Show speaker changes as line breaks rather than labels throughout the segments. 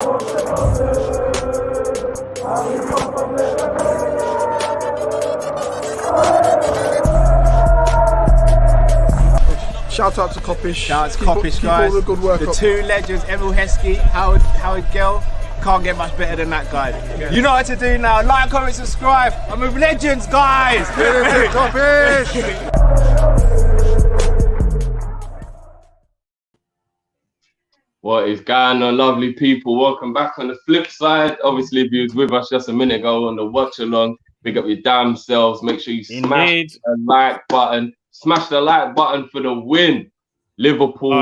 Shout out to Kop-Ish.
Shout out to Kopish, guys.
Keep all the good work
the
up.
two legends, Emil Heskey, Howard Gill. Can't get much better than that guy. Yeah. You know what to do now. Like, comment, subscribe. I'm with legends, guys.
Kop-Ish.
What is going on, lovely people? Welcome back on the flip side. Obviously, if you was with us just a minute ago on the watch along, pick up your damn selves. Make sure you smash the like button. Smash the like button for the win. Liverpool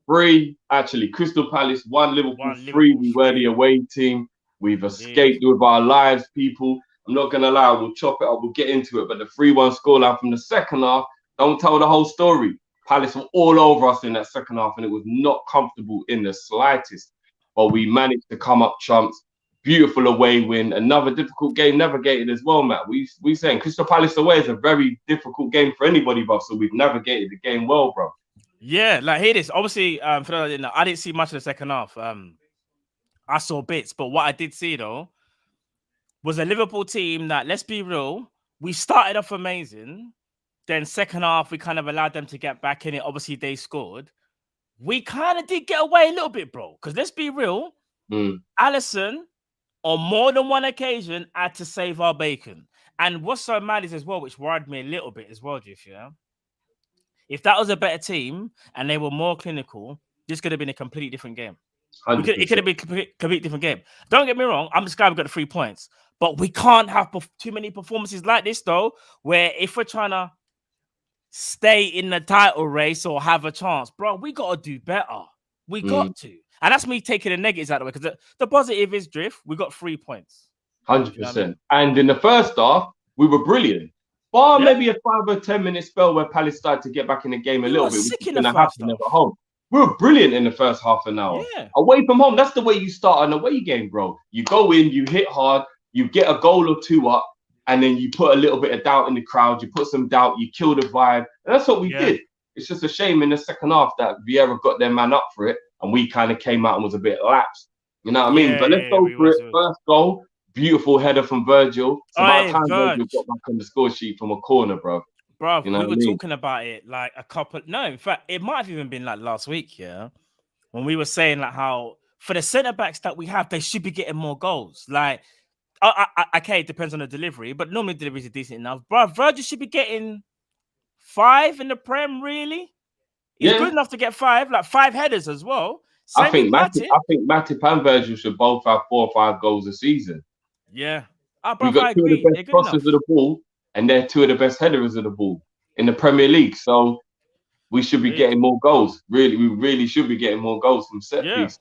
3. Actually, Crystal Palace 1, Liverpool 3. We were the away team. We've escaped with our lives, people. I'm not going to lie. We'll chop it up. We'll get into it. But the 3-1 scoreline from the second half, don't tell the whole story. Palace were all over us in that second half, and it was not comfortable in the slightest. But we managed to come up trumps. Beautiful away win. Another difficult game navigated as well, Matt. We saying Crystal Palace away is a very difficult game for anybody, bro. So we've navigated the game well, bro.
Yeah, like here it is. Obviously, for those that didn't know, I didn't see much of the second half. I saw bits, but what I did see though was a Liverpool team that, let's be real, we started off amazing. Then second half, we kind of allowed them to get back in it. Obviously, they scored. We kind of did get away a little bit, bro. Because let's be real, Allison, on more than one occasion, had to save our bacon. And what's so mad is as well, which worried me a little bit as well, Jiff, yeah? If that was a better team and they were more clinical, this could have been a completely different game. It could have been a completely different game. Don't get me wrong, I'm just glad we got the 3 points. But we can't have too many performances like this, though, where if we're trying to stay in the title race or have a chance, bro, we got to do better. We got to. And that's me taking the negatives out of the way, because the positive is, Drift, we got 3 points.
100%. You know I mean? And in the first half, we were brilliant. Bar maybe a 5 or 10 minute spell where Palace started to get back in the game a little bit.
Sick in the first half.
At home. We were brilliant in the first half an hour.
Yeah.
Away from home, that's the way you start an away game, bro. You go in, you hit hard, you get a goal or two up, and then you put a little bit of doubt in the crowd. You put some doubt, you kill the vibe. And that's what we did. It's just a shame in the second half that Vieira got their man up for it, and we kind of came out and was a bit lapsed. You know what I mean? But let's go for it. First goal, beautiful header from Virgil. It's about time Virgil got back on the score sheet from a corner, bro.
Bro, you know we were talking about it like a couple. No, in fact, it might have even been like last week, yeah, when we were saying like how for the centre backs that we have, they should be getting more goals. Like, okay, it depends on the delivery, but normally deliveries are decent enough. Bro, Virgil should be getting 5 in the Prem. Really, he's good enough to get 5, like 5 headers as well.
I think Matip and Virgil should both have 4 or 5 goals a season.
Yeah,
we've got 2 of the best crosses of the ball. And they're 2 of the best headers of the ball in the Premier League. So we should be getting more goals. Really, we really should be getting more goals from set pieces.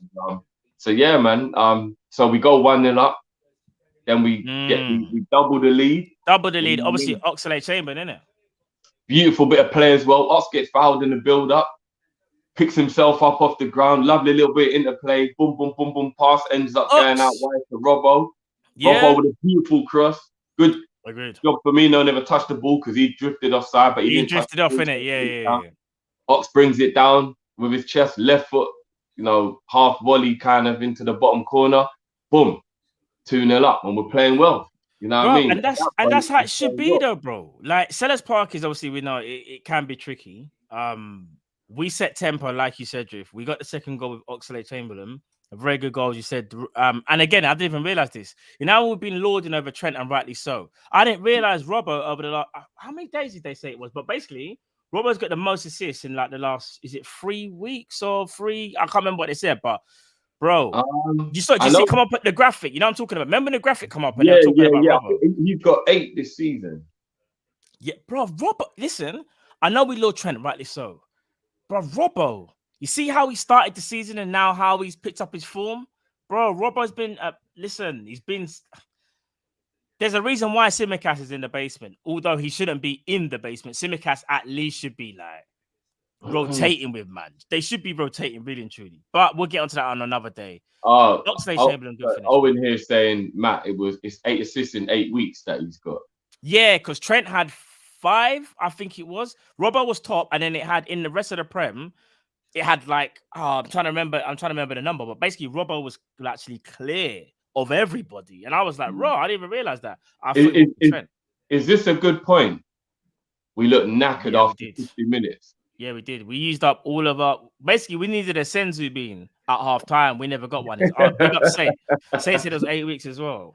So yeah, man. So we go 1-0 up. Then we double the lead.
Double the lead. Obviously, Oxlade-Chamberlain, isn't it?
Beautiful bit of play as well. Ox gets fouled in the build-up. Picks himself up off the ground. Lovely little bit of interplay. Boom, boom, boom, boom. Pass ends up going out wide to Robbo. Robbo with a beautiful cross. Good.
Agreed.
Job Firmino never touched the ball because he drifted offside, but he
drifted off in it. Yeah.
Ox brings it down with his chest, left foot, half volley kind of into the bottom corner. Boom, 2-0 up, and we're playing well. You know what I mean?
And that's how it should be, though, bro. Like Selhurst Park is obviously, we know it can be tricky. We set tempo, like you said, Drift. We got the second goal with Oxlade-Chamberlain. A very good goal, as you said. And again, I didn't even realize this. We've been lording over Trent, and rightly so. I didn't realize Robbo over the last, how many days did they say it was? But basically, Robbo's got the most assists in like the last, is it 3 weeks or 3? I can't remember what they said, but bro, you see it come up at the graphic. You know what I'm talking about? Remember the graphic come up? And
yeah.
Robbo?
You've got 8 this season.
Yeah, bro, Robbo, listen, I know we lord Trent, rightly so. Bro, Robbo, you see how he started the season and now how he's picked up his form? Bro, Robbo's been, he's been... There's a reason why Tsimikas is in the basement. Although he shouldn't be in the basement. Tsimikas at least should be like rotating with man. They should be rotating really and truly. But we'll get onto that on another day.
Owen here is saying, Matt, it's 8 assists in 8 weeks that he's got.
Yeah, because Trent had 5, I think it was. Robbo was top, and then it had in the rest of the Prem, it had like, I'm trying to remember the number, but basically Robbo was actually clear of everybody. And I was like, I didn't even realize that. I thought it was Trent.
Is this a good point? We looked knackered after 50 minutes.
Yeah, we did. We used up all of our. Basically, we needed a Senzu bean at half time. We never got one. Big up Saint. Saint said it was 8 weeks as well.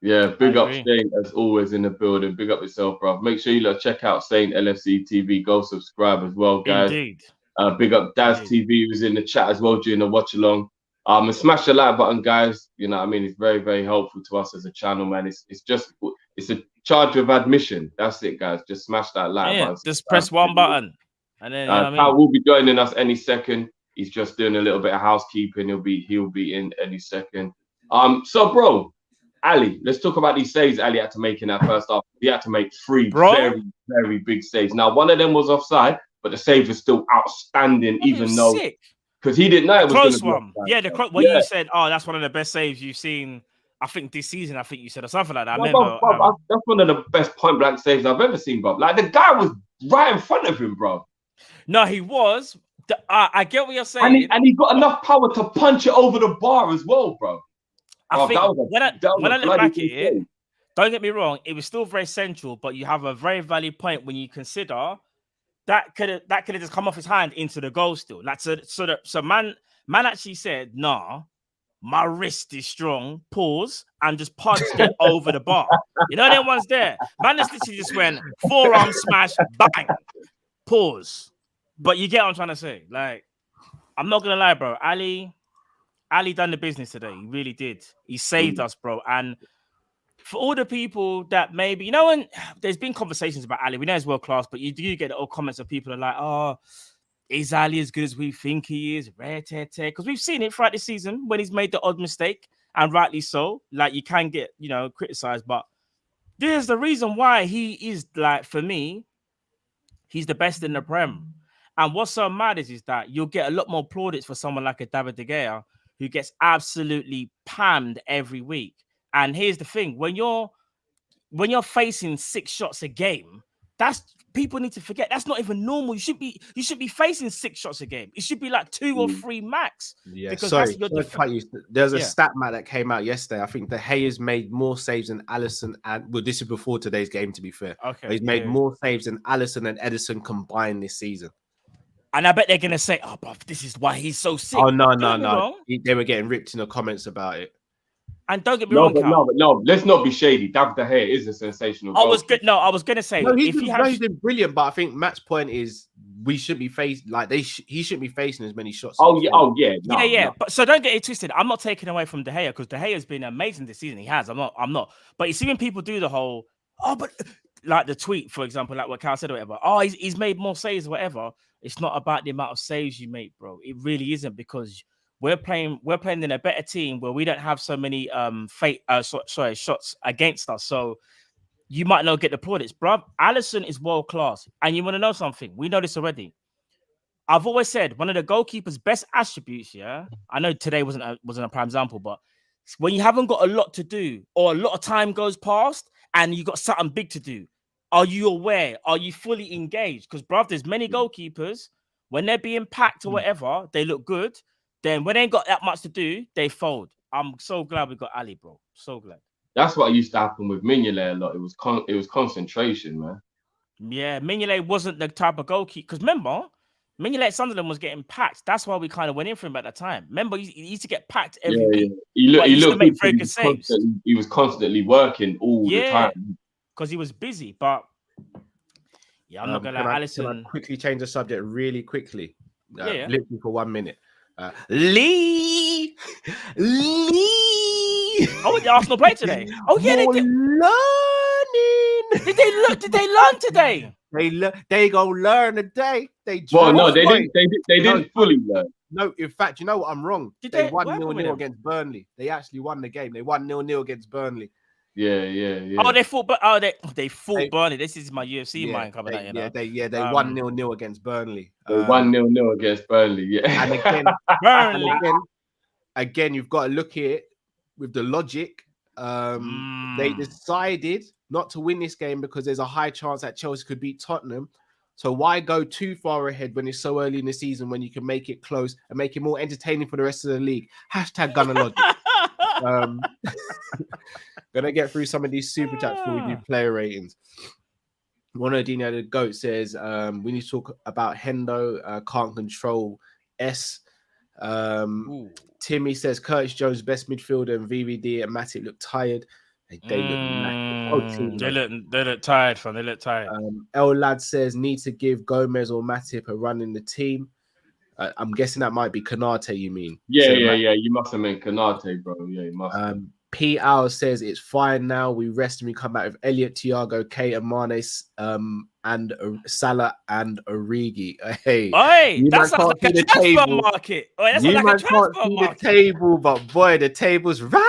Yeah, big up Saint as always in the building. Big up yourself, bro. Make sure you check out Saint LFC TV. Go subscribe as well, guys.
Indeed.
Big up Daz TV who's in the chat as well during the watch along. And smash the like button, guys. You know what I mean? It's very, very helpful to us as a channel, man. It's a charge of admission. That's it, guys. Just smash that like button.
Just press one button. And then
Pat will be joining us any second. He's just doing a little bit of housekeeping. He'll be in any second. So bro, Ali, let's talk about these saves Ali had to make in that first half. He had to make 3 very, very big saves. Now, one of them was offside, but the save was still outstanding, even though because he didn't know it was
close one. Yeah, you said, that's one of the best saves you've seen. I think this season. I think you said or something like that.
That's one of the best point blank saves I've ever seen, bro. Like the guy was right in front of him, bro.
No, he was. I get what you're saying,
and he got enough power to punch it over the bar as well, bro.
I think when I look back at it, don't get me wrong, it was still very central, but you have a very valid point when you consider that could have just come off his hand into the goal still. Like so man actually said, nah, my wrist is strong, pause, and just punched it over the bar. You know them ones there? Man just literally just went forearm smash, bang, pause. But you get what I'm trying to say. Like, I'm not gonna lie, bro. Ali done the business today. He really did. He saved us, bro. And for all the people that maybe, when there's been conversations about Ali, we know he's world class, but you do get all comments of people that are like, is Ali as good as we think he is? Rare tear. Because we've seen it throughout the season when he's made the odd mistake, and rightly so. Like, you can get, criticized, but there's the reason why he is, like, for me, he's the best in the Prem. And what's so mad is that you'll get a lot more plaudits for someone like a David De Gea who gets absolutely panned every week. And here's the thing: when you're facing 6 shots a game, that's people need to forget. That's not even normal. You should be facing 6 shots a game. It should be like 2 or 3 max.
Yeah, sorry. There's a stat map that came out yesterday. I think De Gea's made more saves than Allison this is before today's game, to be fair.
Okay,
he's made more saves than Allison and Edison combined this season.
And I bet they're gonna say, but this is why he's so sick.
Oh no. They were getting ripped in the comments about it.
And don't get me wrong,
no, let's not be shady. David De Gea is a sensational goal.
I was gonna say
he's been brilliant, but I think Matt's point is we shouldn't be facing he shouldn't be facing as many shots.
Yeah. But so don't get it twisted. I'm not taking away from De Gea because De Gea has been amazing this season. He has. I'm not. But you see when people do the whole but like the tweet, for example, like what Cal said or whatever. He's made more saves or whatever. It's not about the amount of saves you make, bro. It really isn't, because we're playing in a better team where we don't have so many shots against us. So you might not get the plaudits, bro. Allison is world class, and you want to know something? We know this already. I've always said one of the goalkeeper's best attributes. Yeah, I know today wasn't a prime example, but when you haven't got a lot to do or a lot of time goes past and you got something big to do, are you aware? Are you fully engaged? Because, bruv, there's many goalkeepers, when they're being packed or whatever, they look good. Then when they ain't got that much to do, they fold. I'm so glad we got Ali, bro. So glad.
That's what used to happen with Mignolet a lot. It was concentration, man.
Yeah, Mignolet wasn't the type of goalkeeper. Because remember, Mignolet at Sunderland was getting packed. That's why we kind of went in for him at that time. Remember, he used to get packed every week.
Yeah. He looked to make very good saves. He was constantly working all the time.
Because he was busy, but I'm not gonna lie, Allison.
Can I quickly change the subject really quickly? Literally for 1 minute. Lee.
Oh, the Arsenal played today. Oh yeah, they did.
Learning.
Did they learn today?
They go learn today. They
didn't fully learn.
No, in fact, you know what? I'm wrong. They won 0-0 against Burnley. They actually won the game. They won 0-0 against Burnley.
Yeah.
Oh, they fought, but they fought Burnley. This is my UFC mind coming out.
They won 0-0 against Burnley.
They won 0-0 against Burnley. Yeah,
and again, again, you've got to look at it with the logic. They decided not to win this game because there's a high chance that Chelsea could beat Tottenham. So why go too far ahead when it's so early in the season when you can make it close and make it more entertaining for the rest of the league? Hashtag Gunner Logic. Gonna get through some of these super chats before we do player ratings. Ronaldinho the GOAT says we need to talk about Hendo. Can't control S. Timmy says Curtis Jones best midfielder and VVD and Matip look tired. They look
they look tired, fam. They look tired.
L Lad says need to give Gomez or Matip a run in the team. I'm guessing that might be Kanate. You mean?
Yeah. You must have meant Kanate, bro. Yeah, you must.
P. Al says it's fine now. We rest and we come back with Elliot, Thiago, Kate, and Mane, and Salah and Origi. Hey,
that's like a transfer market. That's
you
like
man can't see the table, but boy, the table's rising.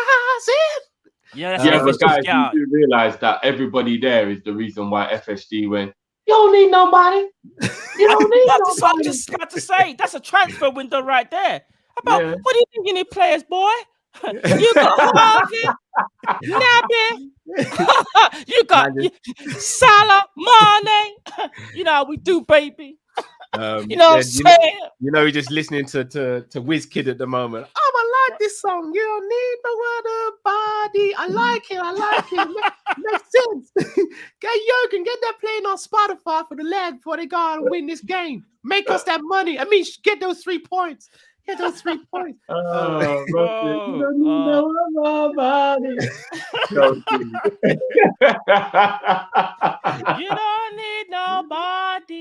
Yeah, but guys, you do realize that everybody there is the reason why FSG went. You don't need nobody. You don't need nobody.
I'm just about to say that's a transfer window right there. What do you think you need players, boy? You got Harvey, Naby, you got Salah, Mane. You know how we do, baby. You know what I'm saying?
You know, you're just listening to WizKid at the moment. I like this song. You don't need no other body. I like it. Makes sense. Get Jurgen, get that playing on Spotify for the lad before they go out and win this game. Make us that money. I mean, get those 3 points. Get those 3 points.
You don't need no other body.
You don't need nobody.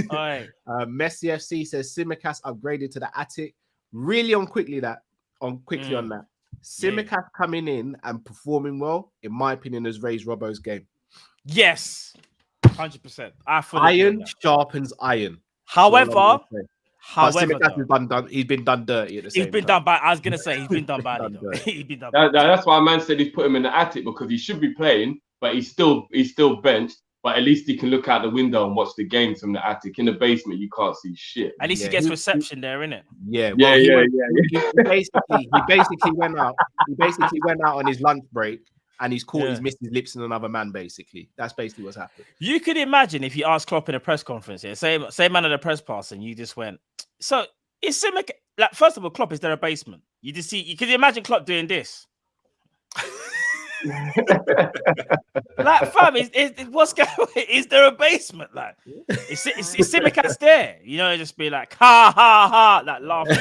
All right.
Messi FC says Simicast upgraded to the attic. Really on that. Simicast coming in and performing well, in my opinion, has raised Robbo's game.
Yes, 100%.
Iron sharpens iron.
However,
he's been done dirty at the same time.
He's been done bad. I was gonna say he's been done badly. He's been done.
That's why man said he's put him in the attic because he should be playing, but he's still benched. But at least he can look out the window and watch the games from the attic. In the basement, you can't see shit.
At least he gets reception there, innit?
Yeah. Well, he basically went out. He basically went out on his lunch break and he's caught his missus lips in another man. Basically, that's basically what's happened.
You could imagine if you asked Klopp in a press conference here, say man at a press pass, and you just went, so is Simic like? First of all, Klopp, is there a basement? You just see. You could imagine Klopp doing this. Like, fam, what's going on? Is there a basement? Like, is Simicast there? You know, just be like, ha ha ha, like laughing.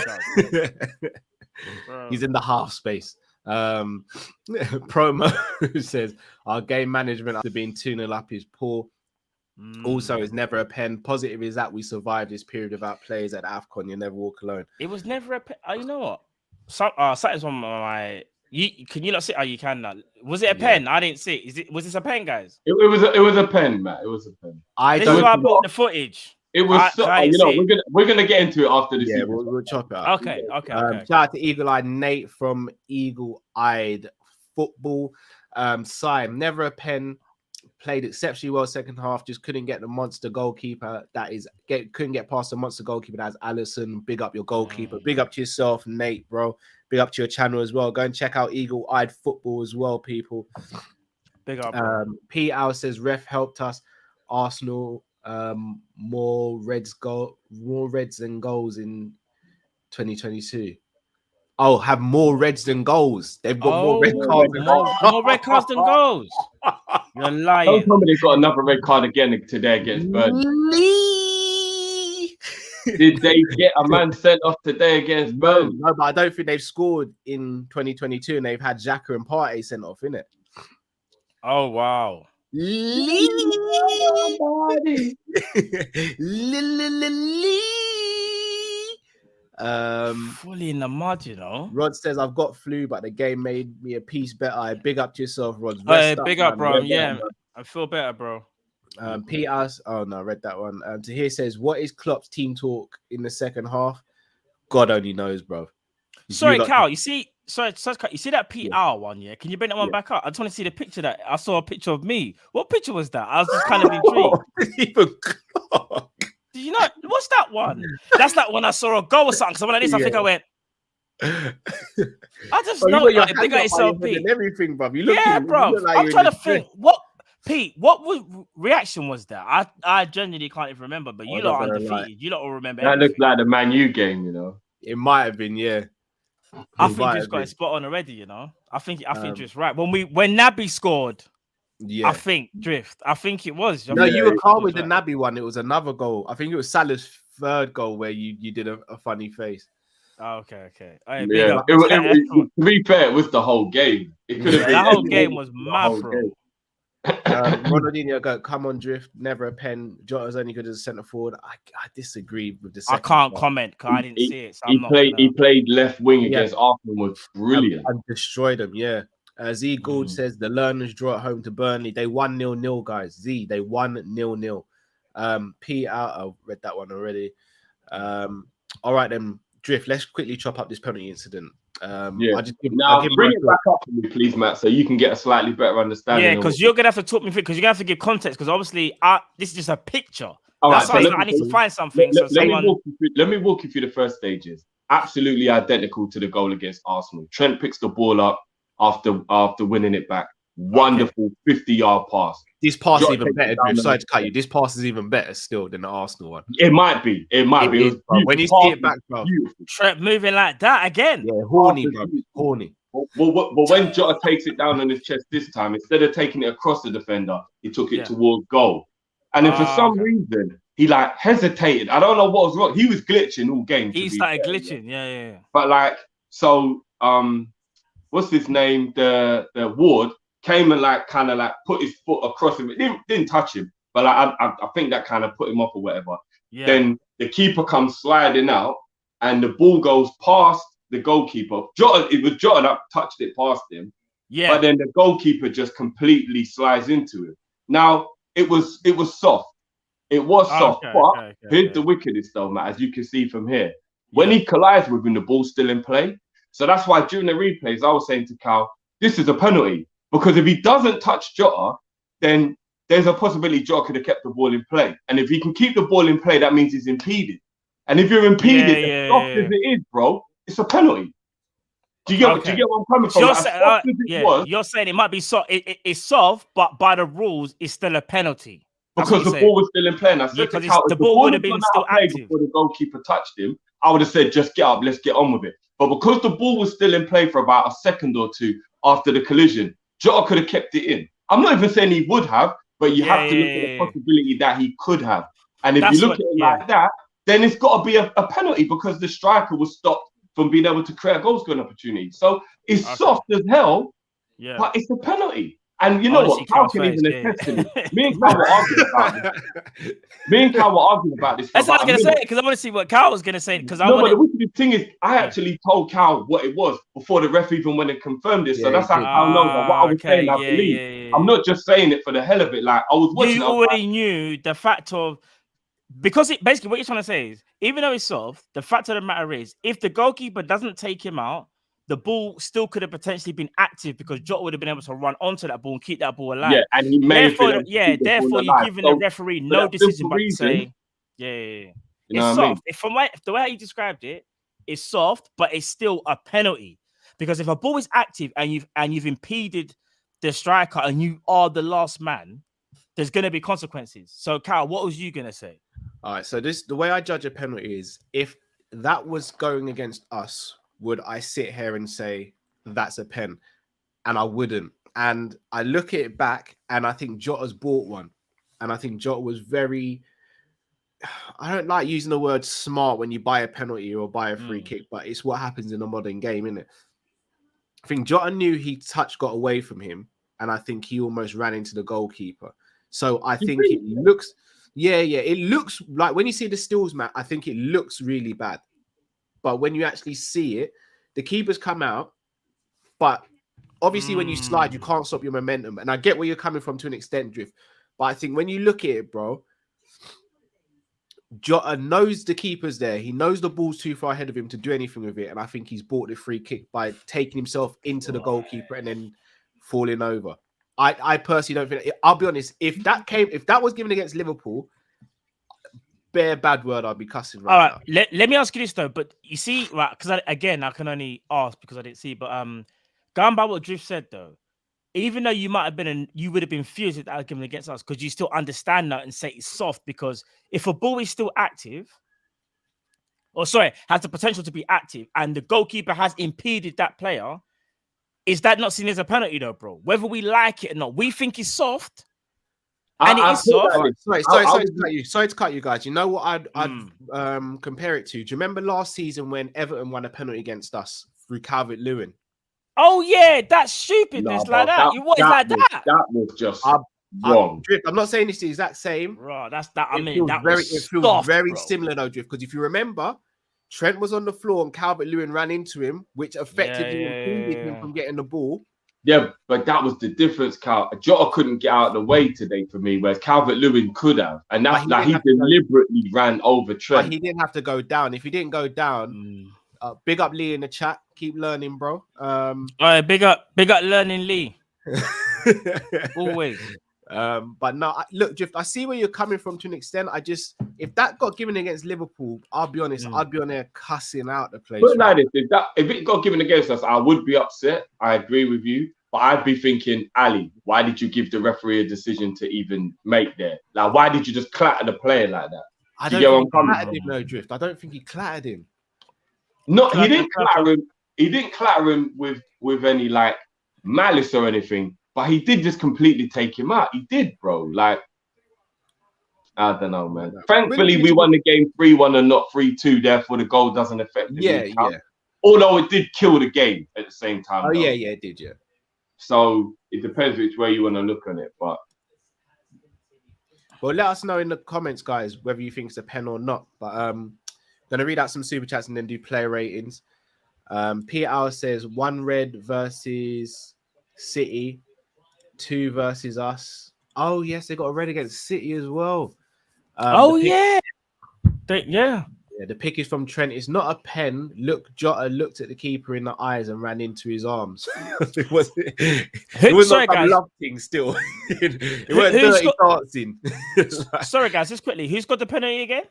He's in the half space. Promo says our game management after being 2-0 up is poor. Also, it's never a pen. Positive is that we survived this period without players at AFCON. You never walk alone.
It was never a pen. You know what? Something's on my. Can you not see? Oh, you can now. Was it a pen? I didn't see. Was this a pen, guys?
It was a pen, Matt. It was a pen.
This is why I bought the footage.
It was. We're gonna get into it after this.
Yeah, we'll chop it up.
Okay.
Shout out to Eagle Eyed Nate from Eagle Eyed Football. Sim, never a pen. Played exceptionally well second half. Just couldn't get the monster goalkeeper. Couldn't get past the monster goalkeeper. That's Allison. Big up your goalkeeper. Big up to yourself, Nate, bro. Big up to your channel as well. Go and check out Eagle Eyed Football as well, people.
Big up.
P. Al says ref helped us. Arsenal more Reds than goals in 2022. Oh, have more Reds than goals. They've got more red cards than goals.
More red cards than goals. You're lying.
Don't tell me they've got another red card again today against Burnley. Did they get a man sent off today against Burnley?
No, but I don't think they've scored in 2022 and they've had Xhaka and Partey sent off, innit?
Oh, wow. Fully in the mud, you know.
Rod says I've got flu, but the game made me a piece better. Big up to yourself, Rod.
Big up, bro. Yeah, I feel better, bro.
Pete asks, oh no, I read that one. Tahir says, what is Klopp's team talk in the second half? God only knows, bro.
Sorry, Cal, you see that PR one, yeah? Can you bring that one back up? I just want to see the picture that I saw a picture of me. What picture was that? I was just kind of intrigued. Did you know? What's that one? That's like when I saw a goal or something. So when I did, I think I went. I just know like, big up yourself,
and everything, bro.
Bro. I'm trying to think. What Pete, what reaction was that? I genuinely can't even remember, but you
I'm
lot
not
are
gonna lie.
undefeated. You lot will remember
That looks
everything.
like the Man U game, you know.
It might have been, yeah.
I
It
think
might
Drift's
have
got
been.
it spot on already, you know. I think Drift's right. When Naby scored,
Yeah.
I think it was.
No, you were
Yeah,
calm with the
right.
Naby one. It was another goal. I think it was Salah's third goal where you did a funny face.
Oh, okay. Right,
Yeah, to be fair, it was the whole game. It could have been
that whole
any
game
game,
was
the
mad,
whole
bro.
game.
Ronaldinho go, come on, Drift, never a pen. Jota's only good as a centre forward. I disagree with the
I
second
can't
part.
comment because I didn't see it. So
He played left wing
Yeah.
against Arsenal, was brilliant.
And destroyed them, yeah. Z Gould says the Learners draw at home to Burnley. They won 0-0, guys. Z, they won 0-0. P out, I read that one already. All right, then, Drift, let's quickly chop up this penalty incident.
Bring it back up for me, please, Matt, so you can get a slightly better understanding.
Yeah, because you're gonna have to talk me through, because you're gonna have to give context, because obviously this is just a picture.
All right,
so I need to find something.
Let me walk you through the first stages. Absolutely identical to the goal against Arsenal. Trent picks the ball up after winning it back. Wonderful 50-yard pass.
This pass is even better, Drift. Sorry to cut you. This pass is even better still than the Arsenal one.
It might be. It
is, when you see it back, bro.
Trent moving like that again.
Yeah, horny, bro. Horny.
But when Jota takes it down on his chest this time, instead of taking it across the defender, he took it towards goal. And then for some reason, he hesitated. I don't know what was wrong. He was glitching all game.
He started glitching. Yeah.
But what's his name? The Ward came and put his foot across him. It didn't touch him, but I think that kind of put him off or whatever. Yeah. Then the keeper comes sliding out, and the ball goes past the goalkeeper. It was Jota that touched it past him. Yeah. But then the goalkeeper just completely slides into it. Now it was soft. It was soft, but here's the wickedest though, Matt, as you can see from here. When he collides with him, the ball's still in play. So that's why during the replays, I was saying to Cal, this is a penalty. Because if he doesn't touch Jota, then there's a possibility Jota could have kept the ball in play. And if he can keep the ball in play, that means he's impeded. And if you're impeded, as soft as it is, bro, it's a penalty. Do you get what I'm coming from?
You're saying it might be soft. It's soft, but by the rules, it's still a penalty.
Because the ball was still in play. And I said to Cal, the ball would have been still active before the goalkeeper touched him, I would have said, just get up, let's get on with it. But because the ball was still in play for about a second or two after the collision, Jota could have kept it in. I'm not even saying he would have, but you have to look at the possibility that he could have. And if you look at it like that, then it's got to be a penalty because the striker was stopped from being able to create a goal scoring opportunity. So it's soft as hell, but it's a penalty. And you know what? Cal can even attest to it. Me and Cal were arguing about this.
That's what I was going to say, because I want to see what Cal was going to say. But
the wicked thing is, I actually told Cal what it was before the ref even went and confirmed it. So that's how Cal knows that what I was saying, I believe. I'm not just saying it for the hell of it. Like, I was watching.
You already knew the fact of, because it basically what you're trying to say is, even though it's soft, the fact of the matter is, if the goalkeeper doesn't take him out, the ball still could have potentially been active because Jota would have been able to run onto that ball and keep that ball alive.
Yeah, and he made
therefore you're giving the referee no decision but to say, it's soft. From the way you described it, it's soft, but it's still a penalty. Because if a ball is active and you've impeded the striker and you are the last man, there's going to be consequences. So, Cal, what was you going to say?
All right, so the way I judge a penalty is, if that was going against us, would I sit here and say that's a pen? And I wouldn't. And I look at it back and I think Jota's bought one. And I think Jota was very, I don't like using the word smart when you buy a penalty or buy a free kick, but it's what happens in a modern game, isn't it? I think Jota knew got away from him. And I think he almost ran into the goalkeeper. So I think it looks, it looks like, when you see the stills, Matt, I think it looks really bad. But when you actually see it, the keepers come out. But obviously, when you slide, you can't stop your momentum. And I get where you're coming from to an extent, Drift. But I think when you look at it, bro, Jota knows the keeper's there. He knows the ball's too far ahead of him to do anything with it. And I think he's bought the free kick by taking himself into the goalkeeper and then falling over. I personally don't think. I'll be honest. If that was given against Liverpool, bare bad word, I'd be cussing right now. All
right, let me ask you this though. But you see, right? Because I can only ask because I didn't see. But going by what Drift said though, even though you might have been, you would have been furious if that was given against us, because you still understand that and say it's soft. Because if a ball is still active, or sorry, has the potential to be active, and the goalkeeper has impeded that player, is that not seen as a penalty, though, bro? Whether we like it or not, we think it's soft, and it is soft.
Sorry to cut you guys. You know what I'd compare it to? Do you remember last season when Everton won a penalty against us through Calvert-Lewin?
Oh yeah, that's stupidness like that. What is like that?
That was just wrong.
Drift, I'm not saying it's the exact same.
Bro, that's that. I mean,
it feels very similar though, Drift. Because if you remember, Trent was on the floor and Calvert-Lewin ran into him, which effectively impeded him from getting the ball.
Yeah, but that was the difference, Cal. Jota couldn't get out of the way today for me, whereas Calvert-Lewin could have. And that's like he deliberately ran over Trent.
But he didn't have to go down. If he didn't go down, big up Lee in the chat. Keep learning, bro.
All right, big up learning Lee. Always.
But no, look, Drift, I see where you're coming from to an extent. If that got given against Liverpool, I'll be honest, I'd be on there cussing out the place.
But like this, if it got given against us, I would be upset. I agree with you. But I'd be thinking, Ali, why did you give the referee a decision to even make there? Like, why did you just clatter the player like that?
I don't think he clattered him, no, Drift. I don't think he clattered him.
No, he didn't clatter him. He didn't clatter him with any like malice or anything. But he did just completely take him out. He did, bro. Like, I don't know, man. Thankfully, we won the game 3-1 and not 3-2. Therefore, the goal doesn't affect the
yeah.
Although it did kill the game at the same time.
Oh, yeah, it did, yeah.
So it depends which way you want to look on it. But
well, let us know in the comments, guys, whether you think it's a pen or not. But I'm gonna read out some super chats and then do player ratings. Peter Hour says 1 red versus City. 2 versus us. Oh yes, they got a red against City as well.
Yeah, the
pick is from Trent. It's not a pen. Look, Jota looked at the keeper in the eyes and ran into his arms. it was not a love thing still. it wasn't dirty dancing.
Sorry guys, just quickly, who's got the penalty again?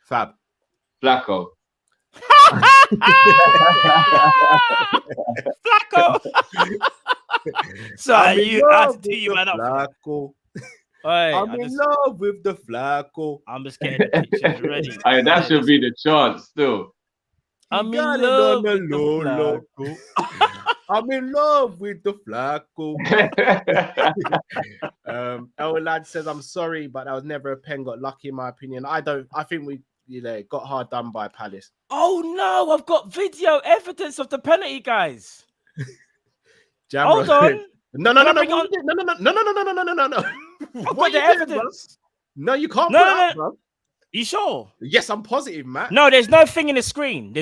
Fab.
Flacco.
Flacco. So you have to you man up.
Flacco.
I'm
in love with the Flacco.
I'm just getting the pictures ready.
That should be the chant still.
I'm in love with the Flacco.
I'm in love with the Flacco. El Lad says, I'm sorry, but that was never a pen. Got lucky in my opinion. I think we got hard done by Palace.
Oh no, I've got video evidence of the penalty, guys. Hold on.
No. What
the evidence?
No, you can't put it up, bro.
You sure?
Yes, I'm positive, Matt.
No, there's no thing in the screen.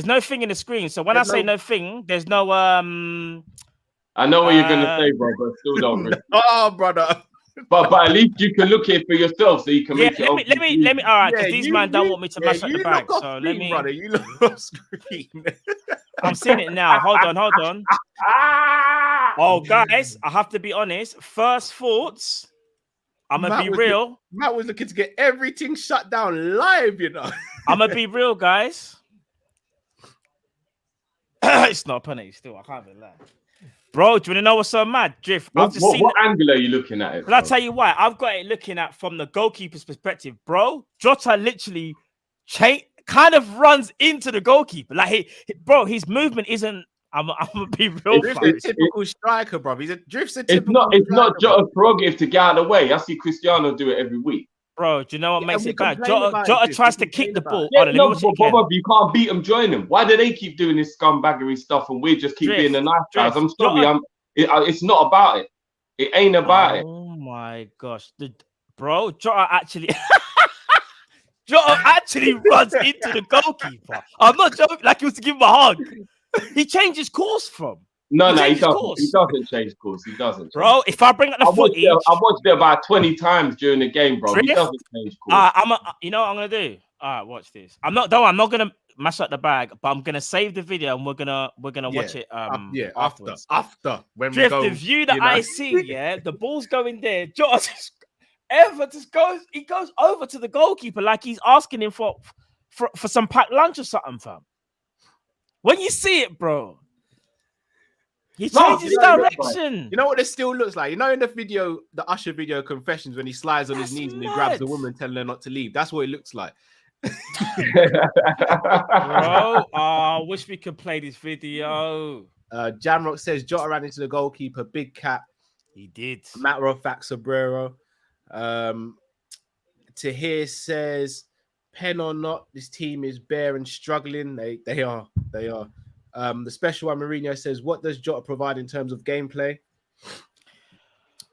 So when I say no thing, there's no
I know what you're gonna say, bro, but still don't.
Oh, brother.
But at least you can look at it for yourself, so you can make it.
Let me. All right, because these man don't want me to mash up the bag. So let me.
Brother, you look off screen.
I'm seeing it now. Hold on. Oh, guys, I have to be honest. First thoughts. I'm gonna be real.
Matt was looking to get everything shut down live, you know.
I'm gonna be real, guys. It's not a penalty still. I can't even lie. Bro, do you want to know what's so mad? Drift.
What angle are you looking at it?
But I'll tell you why. I've got it looking at from the goalkeeper's perspective, bro. Jota literally kind of runs into the goalkeeper. Like, his movement isn't. I'm gonna be real.
Drift's a typical striker, bro. Drift's a typical.
It's not Jota's prerogative to get out of the way. I see Cristiano do it every week.
Bro, do you know what makes it bad? Jota tries to kick the ball.
Yeah, you can't beat him, join him. Why do they keep doing this scumbaggery stuff and we just keep being the nice guys? I'm sorry, it's not about it. It ain't about it.
Oh my gosh. Bro, Jota actually runs into the goalkeeper. I'm not joking, like he was to give him a hug. He changes course from.
No, he doesn't. He doesn't change course. He doesn't.
Bro, if I bring up the footage,
I watched it about 20 times during the game, bro. He doesn't change course.
You know what I'm gonna do? All right, watch this. I'm not gonna mash up the bag, but I'm gonna save the video and we're gonna watch it.
After when
Drift,
we go,
the view that I see, the ball's going there. Jota he goes over to the goalkeeper like he's asking him for some packed lunch or something, fam. When you see it, bro. He
No,
changed his
you know, look,
direction.
You know what this still looks like? You know in the video, the Usher video Confessions, when he slides on his knees and he grabs the woman telling her not to leave. That's what it looks like.
Bro, I wish we could play this video.
Jamrock says Jota ran into the goalkeeper, big cat.
He did.
Matter of fact, Sobrero. Tahir says, pen or not, this team is bare and struggling. They are. The special one, Mourinho says, what does Jota provide in terms of gameplay?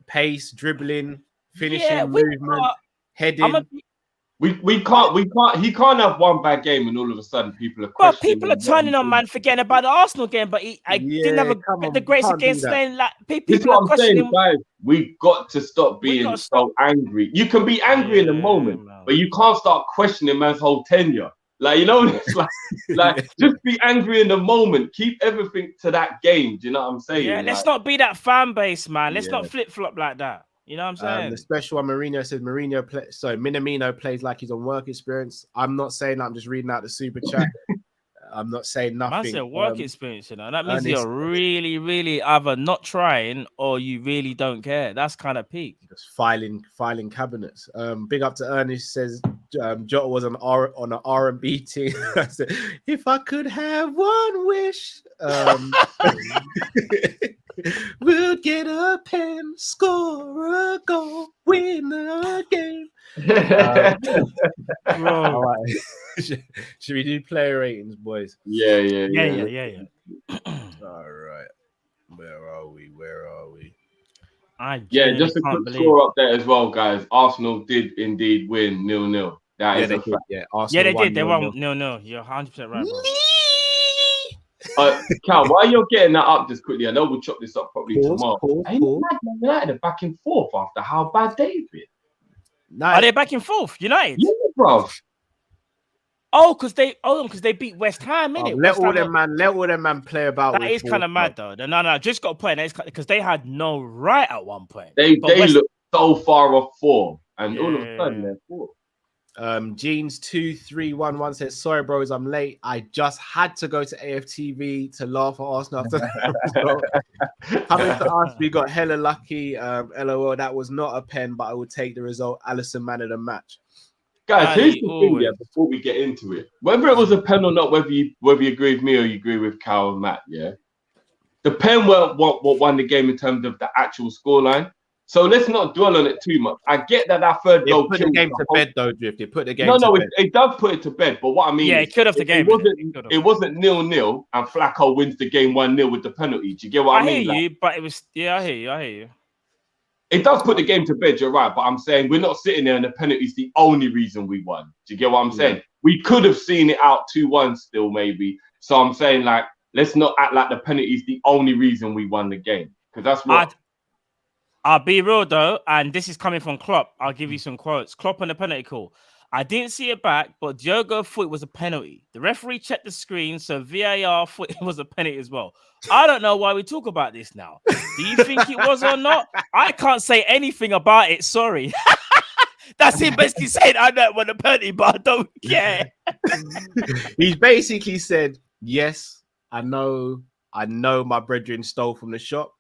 Pace, dribbling, finishing, movement, heading.
We can't. He can't have one bad game and all of a sudden people are questioning.
But people are turning on, man, forgetting about the Arsenal game. But I didn't have the grace against Spain. Like people are questioning.
Guys, we got to stop being so angry. You can be angry in the moment, but you can't start questioning man's whole tenure. Like, you know, it's like just be angry in the moment. Keep everything to that game. Do you know what I'm saying?
Yeah, let's not be that fan base, man. Let's not flip flop like that. You know what I'm saying?
The special one, Mourinho says Minamino plays like he's on work experience. I'm not saying that. I'm just reading out the super chat. I'm not saying nothing.
Man said work experience, you know. That means you're really, really either not trying or you really don't care. That's kind of peak.
Just filing cabinets. Big up to Ernest says Jota was on an R&B team. I said, if I could have one wish, we'll get a pen, score a goal, win a game. All right. Should we do player ratings, boys?
Yeah.
All right. Where are we?
Just a quick score up there as well, guys. Arsenal did indeed win 0-0. That is a fact.
Arsenal
they did. They won 0-0. You're 100% right, bro.
Cal, while you're getting that up just quickly, I know we'll chop this up probably tomorrow. United are back and forth after how bad they've been.
Are they back and forth? United?
Yeah, bro.
Because they beat West Ham, innit?
Let all them man play about.
That is kind of mad, though. No, just got a point. Because they had no right at one point.
They look so far off form, and all of a sudden they're fourth.
Jeans 2311 says, sorry bros, I'm late. I just had to go to AFTV to laugh at Arsenal after that. Coming to us, we got hella lucky. LOL, that was not a pen, but I will take the result. Allison man of the match.
Guys, here's the thing, before we get into it. Whether it was a pen or not, whether you agree with me or you agree with Cal and Matt, the pen weren't what won the game in terms of the actual scoreline. So let's not dwell on it too much. I get that third goal
put the game to bed, though, Drift. It put the game.
It does put it to bed. But what I mean,
it could have the game.
It wasn't 0-0, and Flacco wins the game 1-0 with the penalty. Do you get what I mean?
I hear you, but it was. Yeah, I hear you.
It does put the game to bed. You're right, but I'm saying we're not sitting there, and the penalty is the only reason we won. Do you get what I'm saying? We could have seen it out 2-1 still, maybe. So I'm saying, like, let's not act like the penalty is the only reason we won the game, because that's what.
I'll be real though, and this is coming from Klopp. I'll give you some quotes. Klopp on the penalty call. I didn't see it back, but Diogo thought it was a penalty. The referee checked the screen, so VAR thought it was a penalty as well. I don't know why we talk about this now. Do you think it was or not? I can't say anything about it. Sorry. That's him basically saying I know it was a penalty, but I don't care.
He's basically said, yes, I know my brethren stole from the shop.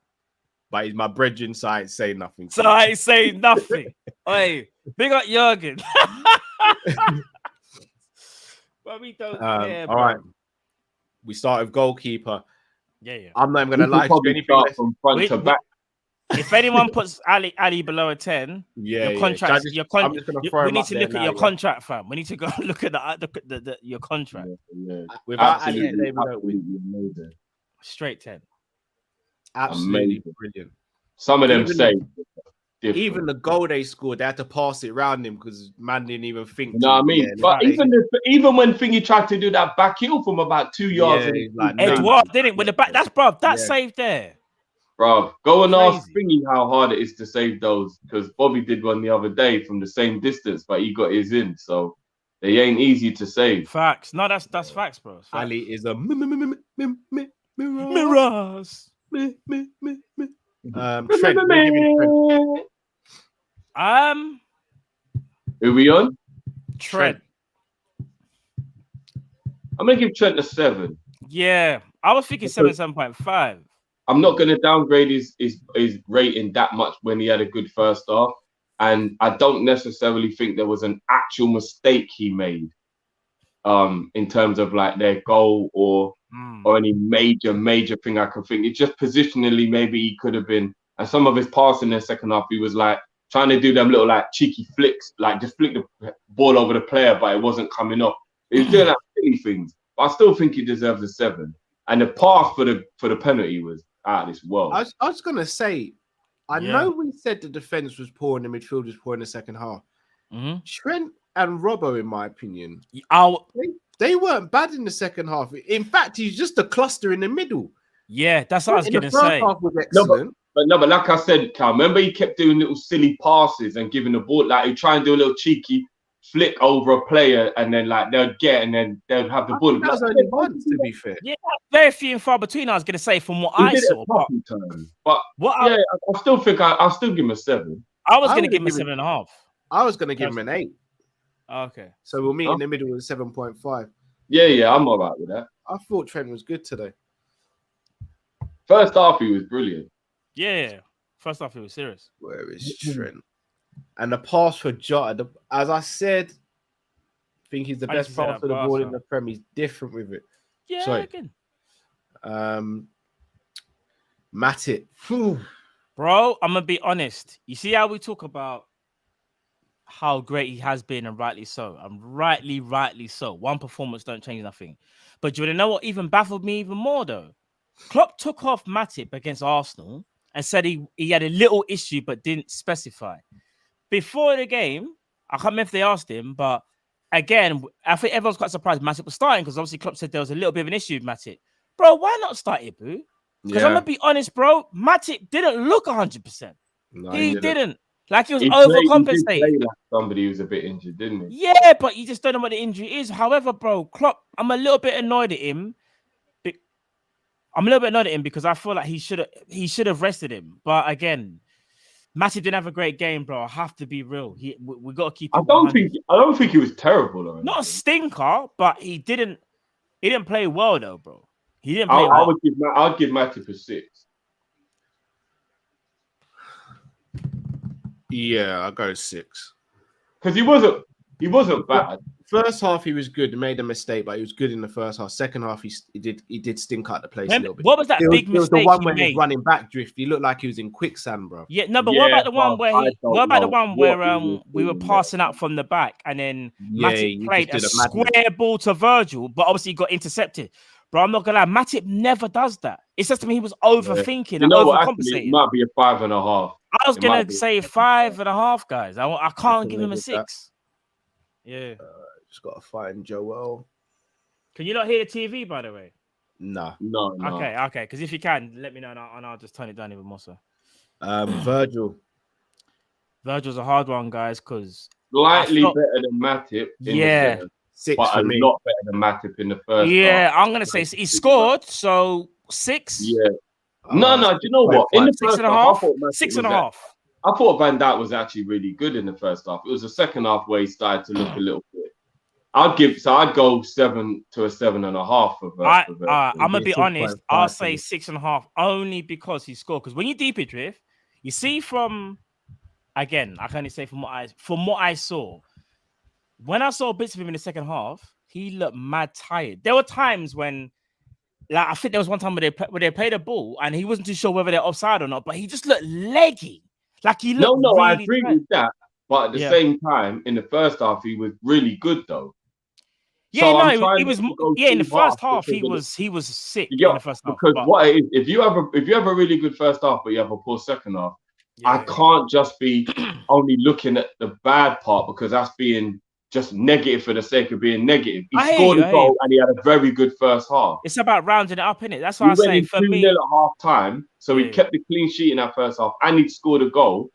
But he's my brethren, so I ain't saying nothing.
So I ain't saying nothing. Hey, big up Jurgen. But we don't care, bro.
All right. We start with goalkeeper.
Yeah.
I'm not even going to lie to you. Anything
from front to back.
If anyone puts Ali below a 10, your contract. We need to look at your contract, fam. We need to go look at your contract.
Without Ali,
straight 10.
Absolutely brilliant.
Some of them say
even the goal they scored, they had to pass it around him because man didn't even think.
You know what I mean? But even when Thingy tried to do that back heel from about 2 yards,
Edward didn't with the back. That's that save there.
Bro, go and ask Thingy how hard it is to save those, because Bobby did one the other day from the same distance, but he got his in, so they ain't easy to save.
Facts. No, that's facts, bro. Facts.
Ali is a
mirrors.
Trent,
who we on?
Trent.
I'm gonna give Trent a 7.
Yeah, I was thinking 7.5.
I'm not going to downgrade his rating that much when he had a good first half. And I don't necessarily think there was an actual mistake he made in terms of like their goal or any major thing I can think. It's just positionally, maybe he could have been. And some of his passing in the second half, he was like trying to do them little like cheeky flicks, like just flick the ball over the player, but it wasn't coming off. He was doing like silly things. But I still think he deserves a 7. And the pass for the penalty was out of this world.
I was gonna say, I know we said the defense was poor and the midfield was poor in the second half. Trent and Robbo, in my opinion, they weren't bad in the second half. In fact, he's just a cluster in the middle.
Yeah, that's what I was gonna say.
The first half was excellent.
But like I said, Cal, remember he kept doing little silly passes and giving the ball, like he'd try and do a little cheeky flick over a player and then like they'd get and then they'd have the ball.
That was only once, to be fair.
Yeah, very few and far between. I was going to say from what I saw,
but I still think I'll still give him a 7.
I was going to give him a 7.5.
I was going to give him an 8.
Okay,
so we'll meet in the middle with 7.5.
Yeah, I'm all right with that.
I thought Trent was good today.
First half, he was brilliant.
Yeah. First half, he was serious.
Where is Trent? And the pass for Jota, as I said, I think he's the best passer of the ball in the Prem. He's different with it.
Yeah, again.
Matip.
Bro, I'm going to be honest. You see how we talk about how great he has been, and rightly so. And rightly so. One performance don't change nothing. But do you want to know what even baffled me even more, though? Klopp took off Matip against Arsenal and said he had a little issue but didn't specify. Before the game, I can't remember if they asked him, but again, I think everyone's quite surprised Matip was starting because obviously Klopp said there was a little bit of an issue with Matip. Bro, why not start it, boo? Because I'm going to be honest, bro, Matip didn't look 100%. No, he didn't. Like he was overcompensating.
He like somebody who's a bit injured, didn't he?
Yeah, but you just don't know what the injury is. However, bro, Klopp, I'm a little bit annoyed at him. Because I feel like he should have rested him. But again, Matip didn't have a great game, bro. I have to be real. We got to keep.
I don't think he was terrible, though.
Not a stinker, but he didn't play well, though, bro. He didn't play well.
I'd give Matip a 6.
Yeah, I'll go 6.
Because he wasn't bad.
First half he was good. He made a mistake, but he was good in the first half. Second half he did stink out the place a little bit.
What was that big mistake? It was the one
when he was running back drift. He looked like he was in quicksand, bro.
Yeah, no, but what about the one where we were passing out from the back and then Matip played a square ball to Virgil, but obviously he got intercepted. Bro, I'm not gonna lie, Matip never does that. It's just to me he was overthinking and overcompensating.
It might be a 5.5.
I was gonna say 5.5, guys. I can't give him a 6. Yeah.
Just gotta find Joel.
Can you not hear the TV, by the way?
No.
Okay. Because if you can, let me know, and I'll just turn it down even more. So,
Virgil's
a hard one, guys. Because
slightly better than Matip.
Yeah,
6
but
for me.
A lot better than Matip in the first.
Yeah, half. I'm gonna say he scored, so 6.
Yeah. No. Do you know what? In the first
6.5. 6.5.
I thought Van Dijk was actually really good in the first half. It was the second half where he started to look a little bit. I'd go 7 to a 7.5 for Virgil.
I'm gonna be honest. I'll say 6.5 only because he scored. Because when you deep it drift, you see from again, I can only say from what I saw. When I saw bits of him in the second half, he looked mad tired. There were times when, like, I think there was one time where they played a ball and he wasn't too sure whether they're offside or not, but he just looked leggy. Like he looked.
No,
really
I agree with that. But at the same time, in the first half, he was really good though.
Yeah, so he was. Yeah, in the first half, he was sick.
Yeah,
in the first half,
because what it is, if you have a really good first half, but you have a poor second half, I can't just be only looking at the bad part because that's being just negative for the sake of being negative. He scored a goal and he had a very good first half.
It's about rounding it up, innit? That's why I say for me.
At half time, so he kept the clean sheet in that first half, and he scored a goal.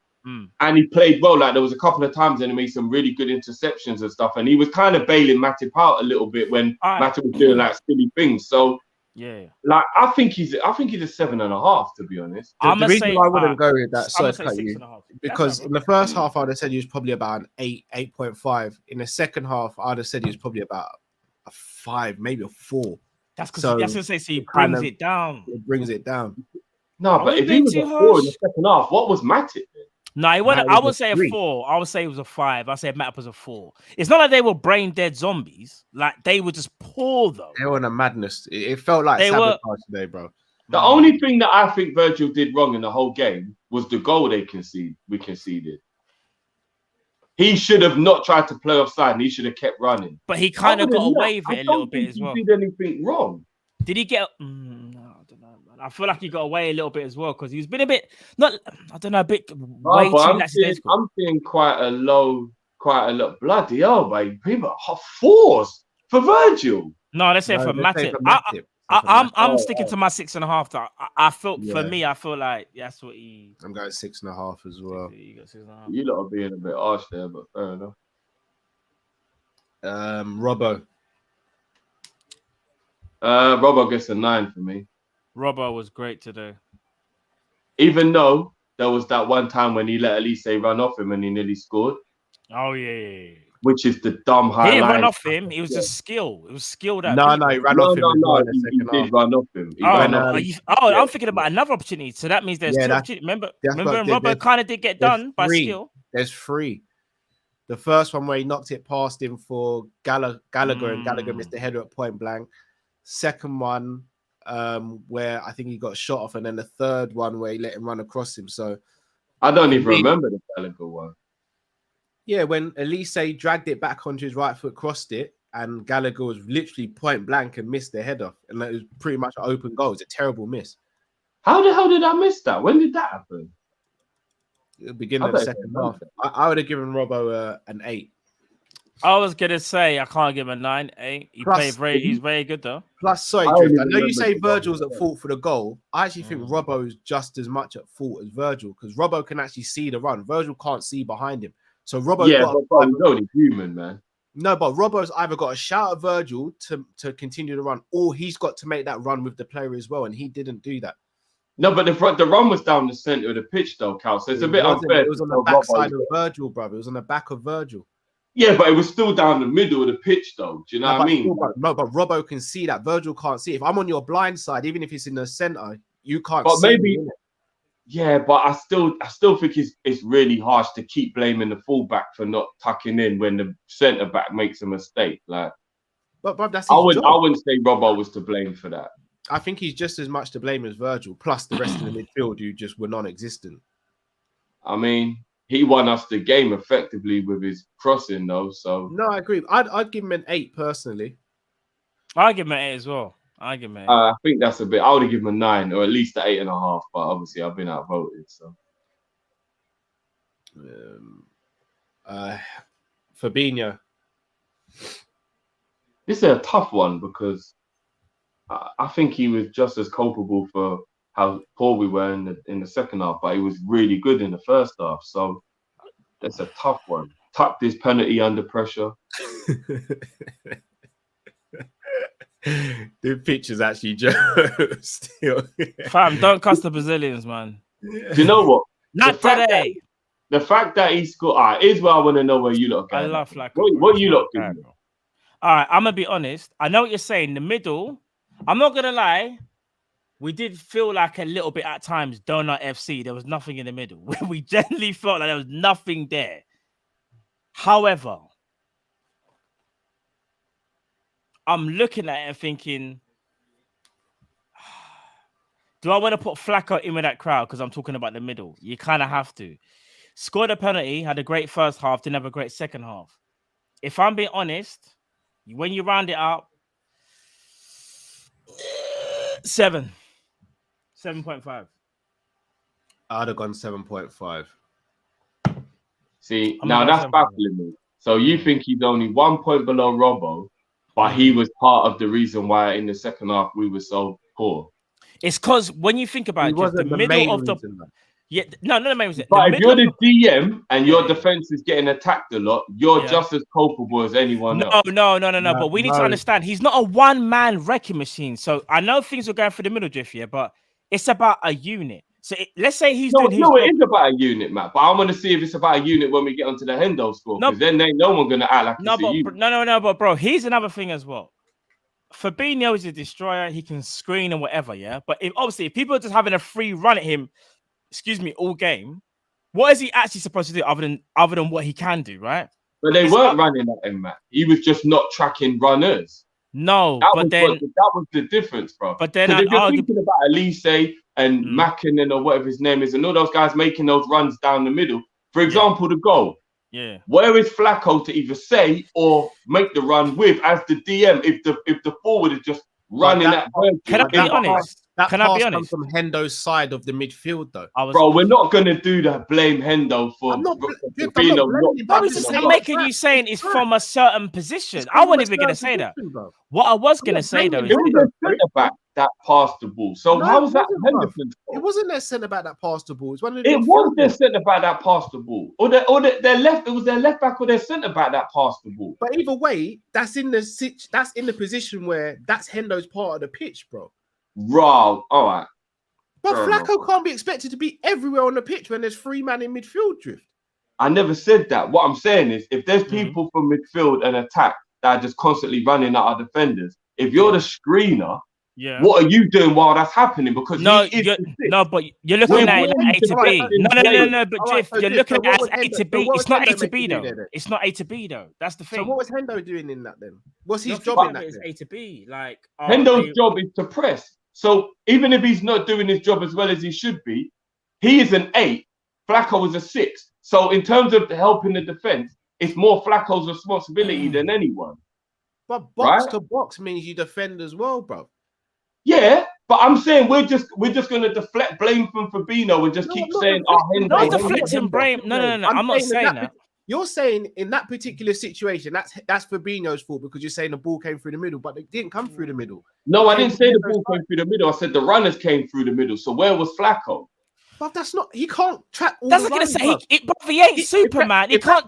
And he played well. Like there was a couple of times and he made some really good interceptions and stuff. And he was kind of bailing Matip out a little bit when Matip was doing like silly things. So like I think he's a 7.5 to be honest.
The reason why I wouldn't go with that because in the first half I'd have said he was probably about an 8.5. In the second half I'd have said he was probably about a 5, maybe a 4.
That's because he brings it down.
It brings it down.
No, but if he was a 4 in the second half, what was Matip then?
No, I would say a 4. I would say it was a 5. I said Matip was a 4. It's not like they were brain dead zombies. Like they were just poor though.
They were in a madness. It felt like sabotage today, bro.
The only thing that I think Virgil did wrong in the whole game was the goal we conceded. He should have not tried to play offside and he should have kept running.
But he kind of got away with it a little bit as well.
He did anything wrong.
Did he get... No, I don't know, man. I feel like he got away a little bit as well because he's been a bit... a bit way too lackadaisical.
I'm seeing quite a low... Bloody hell, mate. People are 4s for Virgil.
No, let's say for Matip. I'm sticking to my 6.5. Though. I felt for me, I feel like that's what he.
I'm going 6.5 as well.
You lot are being a bit harsh there, but fair enough.
Robbo.
Robbo gets a 9 for me.
Robbo was great today.
Even though there was that one time when he let Elise run off him and he nearly scored.
Oh yeah.
Which is the dumb highlight.
He didn't run off him. It was just skill. It was skill that.
No, he ran off him.
He did run off him.
I'm thinking about another opportunity. So that means there's 2 opportunities. Remember, Robbo kind of did get done by skill.
There's 3. The first one where he knocked it past him for Gallagher, and Gallagher missed the header at point blank. Second one, where I think he got shot off, and then the third one where he let him run across him. So
I don't even remember the Gallagher one.
Yeah, when Elise dragged it back onto his right foot, crossed it, and Gallagher was literally point blank and missed the header. And it was pretty much an open goal. It was a terrible miss.
How the hell did I miss that? When did that happen?
The beginning of the second half. I would have given Robbo an 8.
I was going to say I can't give him a 9, 8. He's very good, though.
Plus, sorry, Drift, I know you say Virgil's at fault for the goal. I actually think Robbo is just as much at fault as Virgil because Robbo can actually see the run. Virgil can't see behind him. So Robbo's
but he's only human, man.
No, but Robbo's either got to shout at Virgil to continue the run, or he's got to make that run with the player as well, and he didn't do that.
No, but the run was down the centre of the pitch, though, Cal. So it's a bit unfair.
It was on the back side of Virgil, brother. It was on the back of Virgil.
Yeah, but it was still down the middle of the pitch, though. Do you know what I mean?
No, but Robbo can see that. Virgil can't see. If I'm on your blind side, even if it's in the centre, you can't see.
But maybe... Yeah, but I still think it's really harsh to keep blaming the fullback for not tucking in when the centre back makes a mistake. Like,
but that's
I wouldn't say Robbo was to blame for that.
I think he's just as much to blame as Virgil, plus the rest of the midfield who just were non-existent.
I mean, he won us the game effectively with his crossing, though. So
no, I agree. I'd give him an 8 personally.
I'd give him an 8 as well. I
think that's a bit. I would have given him a 9 or at least an 8.5. But obviously, I've been outvoted. So,
Fabinho.
This is a tough one because I think he was just as culpable for how poor we were in the second half, but he was really good in the first half. So that's a tough one. Tucked his penalty under pressure.
The picture's actually Joe still.
Fam, don't cuss the Brazilians, man.
Do you know what?
Not today.
The fact that he scored, here's where I want to know where you look at.
I love like
what you look at.
All right, I'm gonna be honest. I know what you're saying. The middle, I'm not gonna lie. We did feel like a little bit at times, Donut FC. There was nothing in the middle. We generally felt like there was nothing there. However, I'm looking at it and thinking, do I want to put Flacco in with that crowd? Because I'm talking about the middle. You kind of have to. Scored a penalty, had a great first half, didn't have a great second half. If I'm being honest, when you round it up, 7. 7.5.
I'd have gone 7.5.
See, now that's baffling me. So you think he's only 1 point below Robbo, but he was part of the reason why in the second half we were so poor.
It's because when you think about it, the middle of the not the main reason.
But if you're the DM and your defense is getting attacked a lot, you're just as culpable as anyone else.
No. But we need to understand he's not a one-man wrecking machine. So I know things are going for the middle drift here, but it's about a unit. So let's say he's doing his job.
It is about a unit, Matt. But I want to see if it's about a unit when we get onto the Hendo score. Because then ain't no one going to act like it's a unit.
No, but bro, here's another thing as well. Fabinho is a destroyer. He can screen and whatever, yeah. But if people are just having a free run at him, all game, what is he actually supposed to do other than what he can do, right?
But they weren't running at him, man. He was just not tracking runners.
No,
that was the difference, bro.
But then
if you're thinking about Elise and Mackinnon or whatever his name is, and all those guys making those runs down the middle, for example, the goal.
Yeah.
Where is Flacco to either say or make the run with as the DM if the forward is just running that?
Can I be honest?
That pass comes from Hendo's side of the midfield, though.
Bro, we're not gonna do that. Blame Hendo for.
I'm not
making you saying it's from a certain position. I wasn't even gonna say that. Bro. What I was gonna say though is
it was a centre back that passed the ball. So how was that Henderson's fault?
It wasn't their centre back that passed the ball. It
was their centre back that passed the ball, or their left. It was their left back or their centre back that passed the ball.
But either way, that's in the position where that's Hendo's part of the pitch, bro.
Raw, all right.
But Flacco can't be expected to be everywhere on the pitch when there's 3 man in midfield, Drift.
I never said that. What I'm saying is, if there's people from midfield and attack that are just constantly running at our defenders, if you're the screener, what are you doing while that's happening? Because
but you're looking at it A to B. No. But Drift, you're looking at it as A to B. It's not A to B though. It's not A to B though. That's the thing.
So what was Hendo doing in that then? What's his job in that?
It's A to B. Like
Hendo's job is to press. So even if he's not doing his job as well as he should be, he is an 8. Flacco is a 6. So in terms of helping the defense, it's more Flacco's responsibility than anyone.
But box to box means you defend as well, bro.
Yeah, but I'm saying we're just gonna deflect blame from Fabinho and just keep saying, Hendo.
Not deflecting blame. No. I'm not saying that.
You're saying in that particular situation, that's Fabinho's fault because you're saying the ball came through the middle, but it didn't come through the middle.
No, I didn't say the ball came through the middle. I said the runners came through the middle. So where was Flacco?
But that's not. He can't track all
that's
the
runs. That's
runs,
gonna say he ain't Superman. He can't.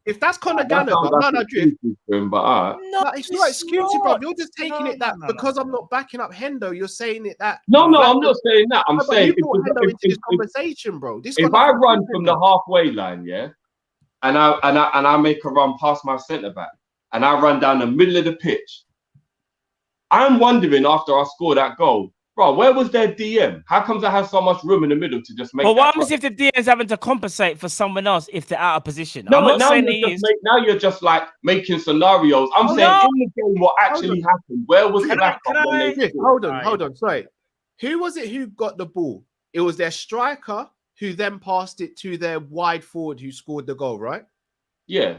If that's Conor Gallagher, no, Drift.
No,
it's not exclusive, bro. You're just taking it that because I'm not backing up Hendo, you're saying it that.
No, I'm not saying that. I'm saying
you brought Hendo into this conversation, bro.
If I run from the halfway line, and I make a run past my centre back, and I run down the middle of the pitch, I'm wondering after I score that goal, bro, where was their DM? How comes I have so much room in the middle to just make?
But what happens if the DM is having to compensate for someone else if they're out of position?
No, now you're just like making scenarios. I'm saying in the game, what actually happened? Where was the
Hold on. Sorry, who was it who got the ball? It was their striker who then passed it to their wide forward who scored the goal, right?
Yeah.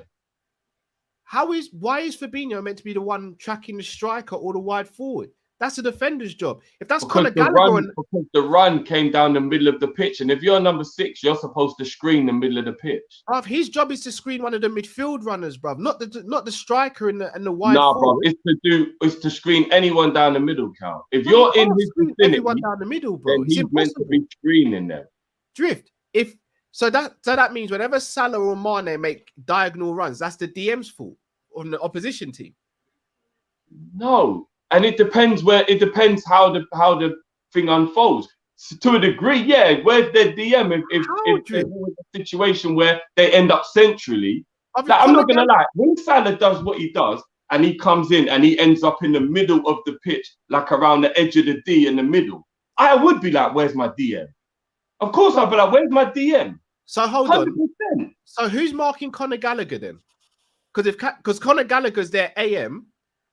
Why is Fabinho meant to be the one tracking the striker or the wide forward? That's a defender's job. If that's Conor Gallagher,
because the run came down the middle of the pitch, and if you're number 6, you're supposed to screen the middle of the pitch.
Bruv, his job is to screen one of the midfield runners, bruv, not the striker and the wide.
Nah,
forward.
bruv, it's to screen anyone down the middle, Cal. If you're in his vicinity,
anyone down the middle, bro,
then he's meant to be screening them.
Drift. So that means whenever Salah or Mane make diagonal runs, that's the DM's fault on the opposition team.
No. And it depends how the thing unfolds. So to a degree, where's their DM if it was a situation where they end up centrally? I'm not gonna lie, when Salah does what he does and he comes in and he ends up in the middle of the pitch, like around the edge of the D in the middle, I would be like, where's my DM? Of course I'd be like, where's my DM?
So hold 100%. On. So who's marking Conor Gallagher then? Because Conor Gallagher's their AM,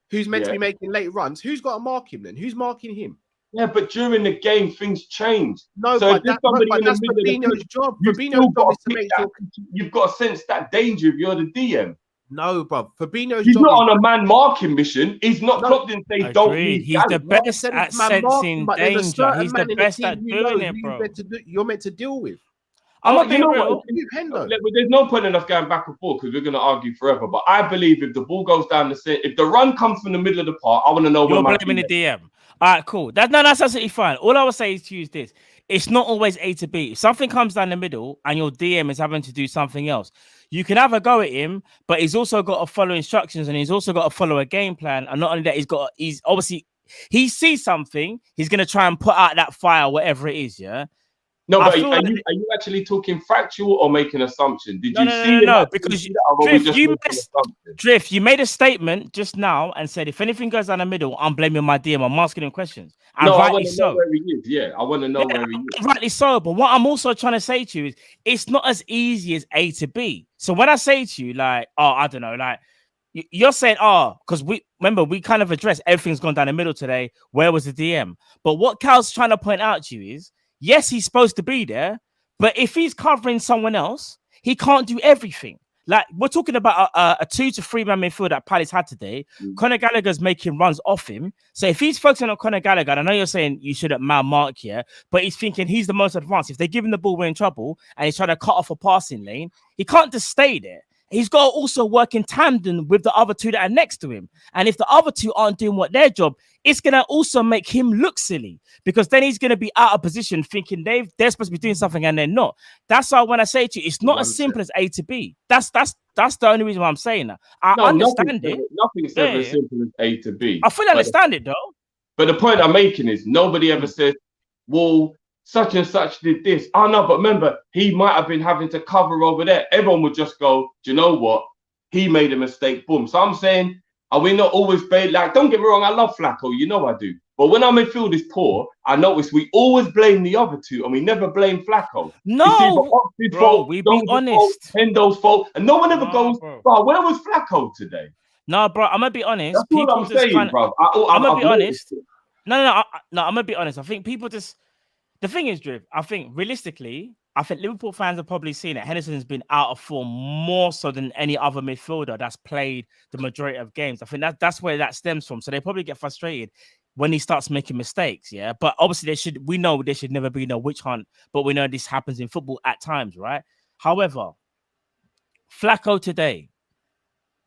who's meant to be making late runs. Who's got to mark him then? Who's marking him?
Yeah, but during the game, things change.
No, so but that's Fabinho's job. Fabinho's job is to make sure
you've got to sense that danger if you're the DM.
No, bro. Fabinho's
He's
job
not on a man marking mission. He's not Klopp didn't say don't.
He's the best at sensing danger. He's the best at doing it, bro.
You're meant to deal with.
I'm not being real. There's no point in us going back and forth because we're going to argue forever. But I believe if the ball goes down the set, if the run comes from the middle of the park, I want to know where
you're blaming the DM. All right, cool. That's absolutely fine. All I would say is to use this. It's not always A to B. If something comes down the middle and your DM is having to do something else, you can have a go at him, but he's also got to follow instructions and he's also got to follow a game plan. And not only that, he's obviously he sees something, he's going to try and put out that fire, whatever it is, yeah.
No,
I
but
feel
are
like
you actually talking factual or making an assumption? Did you see him
no,
actually
because
do that, or were we
Drift,
just making an assumption?
Drift, you made a statement just now and said if anything goes down the middle, I'm blaming my DM. I'm asking him questions, and
No, I
rightly
want to know
so.
where he is. Yeah, I want to know where he is.
Rightly so. But what I'm also trying to say to you is it's not as easy as A to B. So when I say to you, like, oh, I don't know, like you're saying, oh, because we kind of addressed everything's gone down the middle today. Where was the DM? But what Cal's trying to point out to you is, yes, he's supposed to be there, but if he's covering someone else, he can't do everything. Like we're talking about a 2 to 3 man midfield that Palace had today. Conor Gallagher's making runs off him. So if he's focusing on Conor Gallagher, and I know you're saying you shouldn't mark here, but he's thinking he's the most advanced. If they give him the ball, we're in trouble, and he's trying to cut off a passing lane, he can't just stay there. He's got to also work in tandem with the other two that are next to him. And if the other two aren't doing what their job, it's going to also make him look silly because then he's going to be out of position thinking they're supposed to be doing something and they're not. That's why when I say to you, it's not as simple as A to B. That's the only reason why I'm saying that. I understand it.
Nothing's ever as simple as A to B.
I fully understand it though.
But the point I'm making is nobody ever said, well, such and such did this. Oh no, but remember, he might have been having to cover over there. Everyone would just go, do you know what? He made a mistake. Boom. So I'm saying, are we not always like, don't get me wrong, I love Flacco, you know I do. But when our midfield is poor, I notice we always blame the other two and we never blame Flacco.
No, bro, we be honest.
Hendo's fault, and no one ever goes, bro, where was Flacco today?
No, bro, I'm gonna be honest.
That's what I'm saying, bro.
I'm gonna be honest. No, I'm gonna be honest. I think people just. The thing is, Drift, I think realistically, I think Liverpool fans have probably seen it. Henderson's been out of form more so than any other midfielder that's played the majority of games. I think that's where that stems from. So they probably get frustrated when he starts making mistakes. Yeah. But obviously we know there should never be no witch hunt, but we know this happens in football at times, right? However, Flacco today,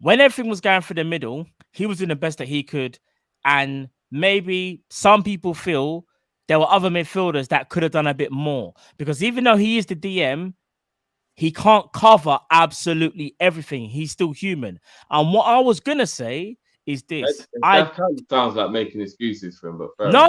when everything was going through the middle, he was doing the best that he could. And maybe some people feel there were other midfielders that could have done a bit more because even though he is the DM, he can't cover absolutely everything. He's still human. And what I was going to say is this.
That kind of sounds like making excuses for him, but
no.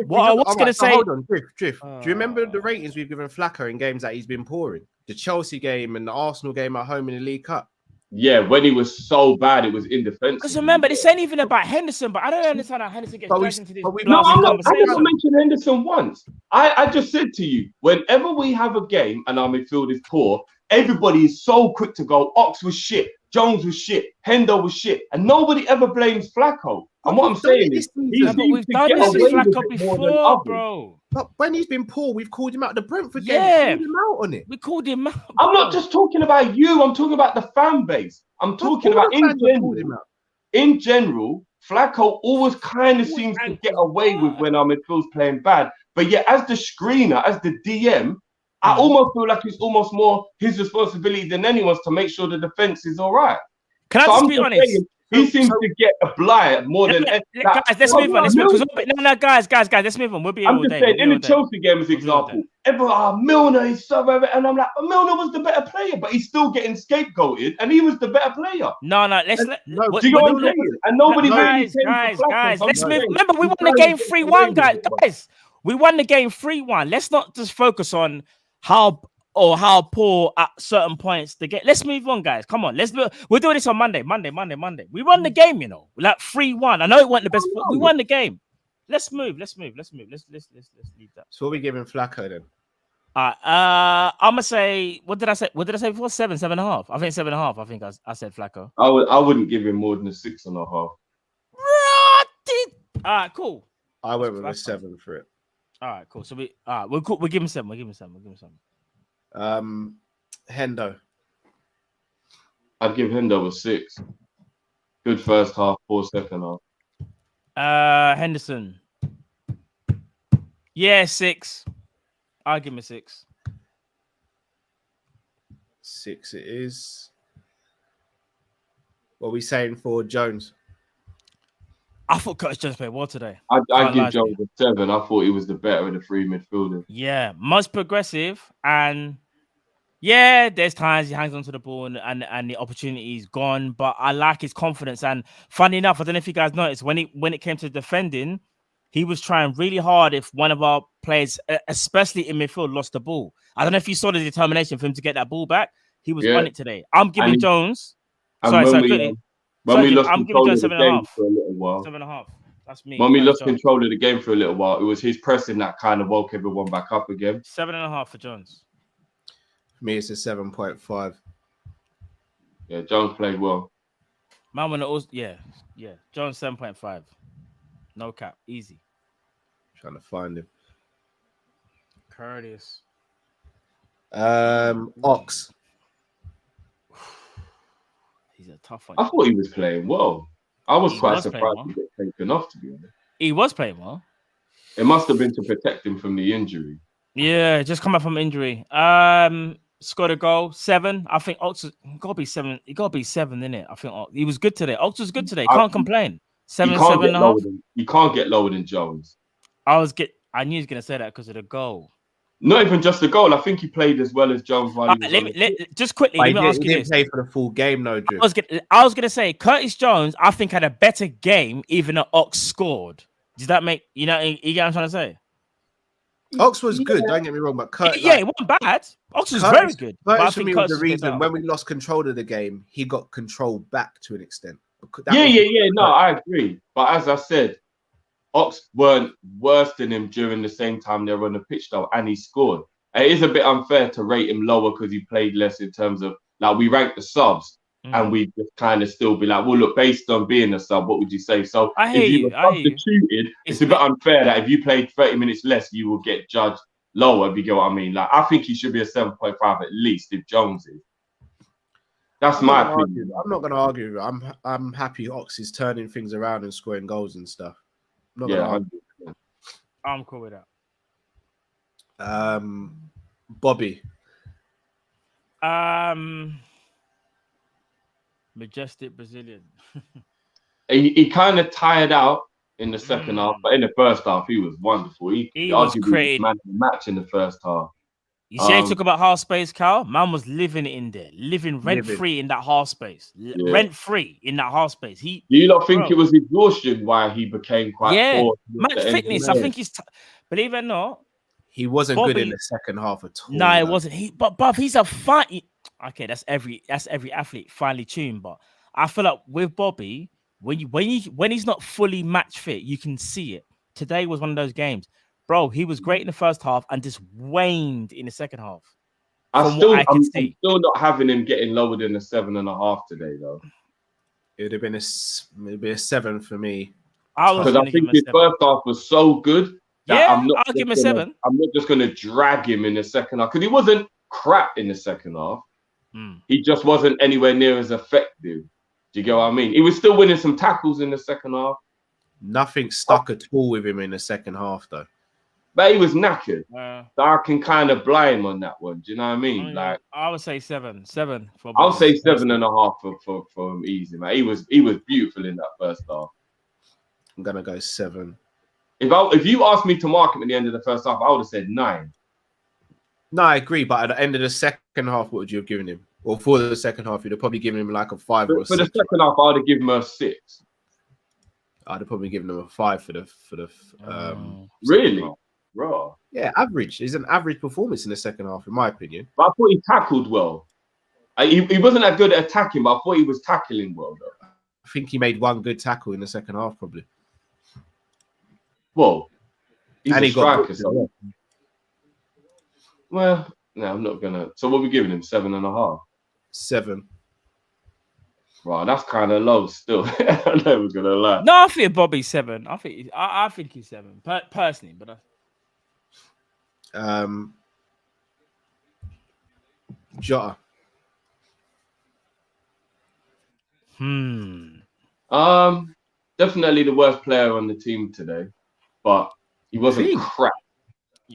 What I was going to say.
Hold on, Drift. Do you remember the ratings we've given Flacco in games that he's been poor in? The Chelsea game and the Arsenal game at home in the League Cup.
Yeah, when he was so bad, it was indefensible.
Because remember, this ain't even about Henderson, but I don't understand how Henderson gets dragged into this.
No, I never mentioned Henderson once. I just said to you, whenever we have a game and our midfield is poor, everybody is so quick to go, Ox was shit, Jones was shit, Hendo was shit, and nobody ever blames Flacco. And what I'm saying is,
we've done this with Flacco before, bro.
But when he's been poor, we've called him out. The Brentford game, we called him out on it.
We called him out.
I'm not just talking about you. I'm talking about the fan base. I'm talking about in general. Flacco always kind of seems to get away with when our midfield's playing bad. But yet, as the screener, as the DM, I almost feel like it's almost more his responsibility than anyone's to make sure the defense is all right.
Can I just be honest?
Saying, he seems to get a blight more than
guys. Let's move on. No, guys. Let's move on. We'll be here all day.
I'm just saying, in the Chelsea game, as example, everyone, Milner is so bad, and I'm like, Milner was the better player, but he's still getting scapegoated, and he was the better player.
No.
Do you know what I'm saying? And nobody
guys. Let's move. Remember, we won the game 3-1, guys. We won the game 3-1. Let's not just focus on how poor at certain points to get. Let's move on, guys. Come on, we're doing this on Monday. We won the game, like 3-1. I know it wasn't the best, but we won the game. Let's move. Let's leave that.
So what are we giving Flacco then?
I'm gonna say, what did I say before? 7.5. I think 7.5. I think I said Flacco.
I wouldn't give him more than a 6.5.
All right, cool.
I went with a 7 for it.
All right, cool. So we'll give him 7. We'll give him 7.
Hendo.
I'd give Hendo a 6. Good first half, poor second half.
Henderson. Yeah, 6. I'll give him a 6.
6 it is. What are we saying for Jones?
I thought Curtis Jones played well today.
I'd give Jones a 7. I thought he was the better of the 3 midfielders.
Yeah, most progressive. And yeah, there's times he hangs onto the ball and the opportunity's gone. But I like his confidence. And funny enough, I don't know if you guys noticed, when it came to defending, he was trying really hard if one of our players, especially in midfield, lost the ball. I don't know if you saw the determination for him to get that ball back. He was on it today. I'm giving Jones.
When we lost
I'm giving
control
Jones
of the game for a little while.
7.5. That's me.
When we lost control of the game for a little while, it was his pressing that kind of woke everyone back up again.
7.5 for Jones.
For me, it's a 7.5.
Yeah, Jones played well.
Man, when it was Jones 7.5. No cap, easy.
Trying to find him.
Curtis.
Ox.
He's a tough one.
I thought he was playing well. I was quite surprised he got taken off, to be honest.
He was playing well.
It must have been to protect him from the injury.
Yeah, just come back from injury. Scored a goal, 7. I think Ox gotta be 7. He gotta be 7, innit? I think he was good today. Ox was good today. Can't complain. 7.5.
You can't get lower than Jones.
I knew he was gonna say that because of the goal.
Not even just the goal. I think he played as well as Jones.
Just quickly, let me ask you this.
He didn't play for the full game, no, Drew.
I was gonna say Curtis Jones, I think, had a better game even though Ox scored. Does that make you get what I'm trying to say?
Ox was good, don't get me wrong, but Curtis,
it wasn't bad. Ox was very good.
Curtis for me was the reason when we lost control of the game, he got control back to an extent.
No, I agree. But as I said, Ox weren't worse than him during the same time they were on the pitch, though, and he scored. And it is a bit unfair to rate him lower because he played less in terms of, like, we rank the subs, and we just kind of still be like, well, look, based on being a sub, what would you say? So if you were substituted, it's a bit unfair that if you played 30 minutes less, you will get judged lower, if you get what I mean. Like, I think he should be a 7.5 at least if Jones is. That's my opinion.
I'm not going to argue. I'm happy Ox is turning things around and scoring goals and stuff.
I'm cool with that.
Bobby.
Majestic Brazilian.
he kind of tired out in the second half, but in the first half, he was wonderful. He was creating man of the match in the first half.
You see, I talk about half space, Carl. Man was living in there, living rent free in that half space, rent free in that half space. Do
you not think it was exhaustion why he became quite poor?
Man, fitness. I think he's believe it or not,
he wasn't good in the second half at all.
No, it wasn't. But he's a fight. Okay, that's every athlete finely tuned. But I feel like with Bobby, when he's not fully match fit, you can see it. Today was one of those games. Bro, he was great in the first half and just waned in the second half.
I'm still not having him getting lower than a 7.5 today, though.
It would have been a 7 for me.
Because I think his first half was so good that
I'll give him a 7.
I'm not just going to drag him in the second half because he wasn't crap in the second half. He just wasn't anywhere near as effective. Do you get what I mean? He was still winning some tackles in the second half.
Nothing stuck at all with him in the second half, though.
But he was knackered. So I can kind of blame on that one. Do you know what I mean? Like,
I would say 7. 7 for
I'll say 7.5 for him easy, man. He was beautiful in that first half.
I'm gonna go 7.
If you asked me to mark him at the end of the first half, I would have said 9.
No, I agree. But at the end of the second half, what would you have given him? Or for the second half, you'd have probably given him like a 5 or a 6.
For the second half, I would have given him a 6.
I'd have probably given him a 5 for the.
Really? Raw.
Yeah, average. It's an average performance in the second half, in my opinion.
But I thought he tackled well. He wasn't that good at attacking, but I thought he was tackling well, though.
I think he made one good tackle in the second half, probably.
Well,
and he got so.
Well, no, I'm not gonna. So what are we giving him? 7.5.
7.
Right, that's kind of low still. I'm never gonna lie.
No, I think Bobby's 7. I think he's 7 personally, but.
Jota.
Definitely the worst player on the team today, but he wasn't crap.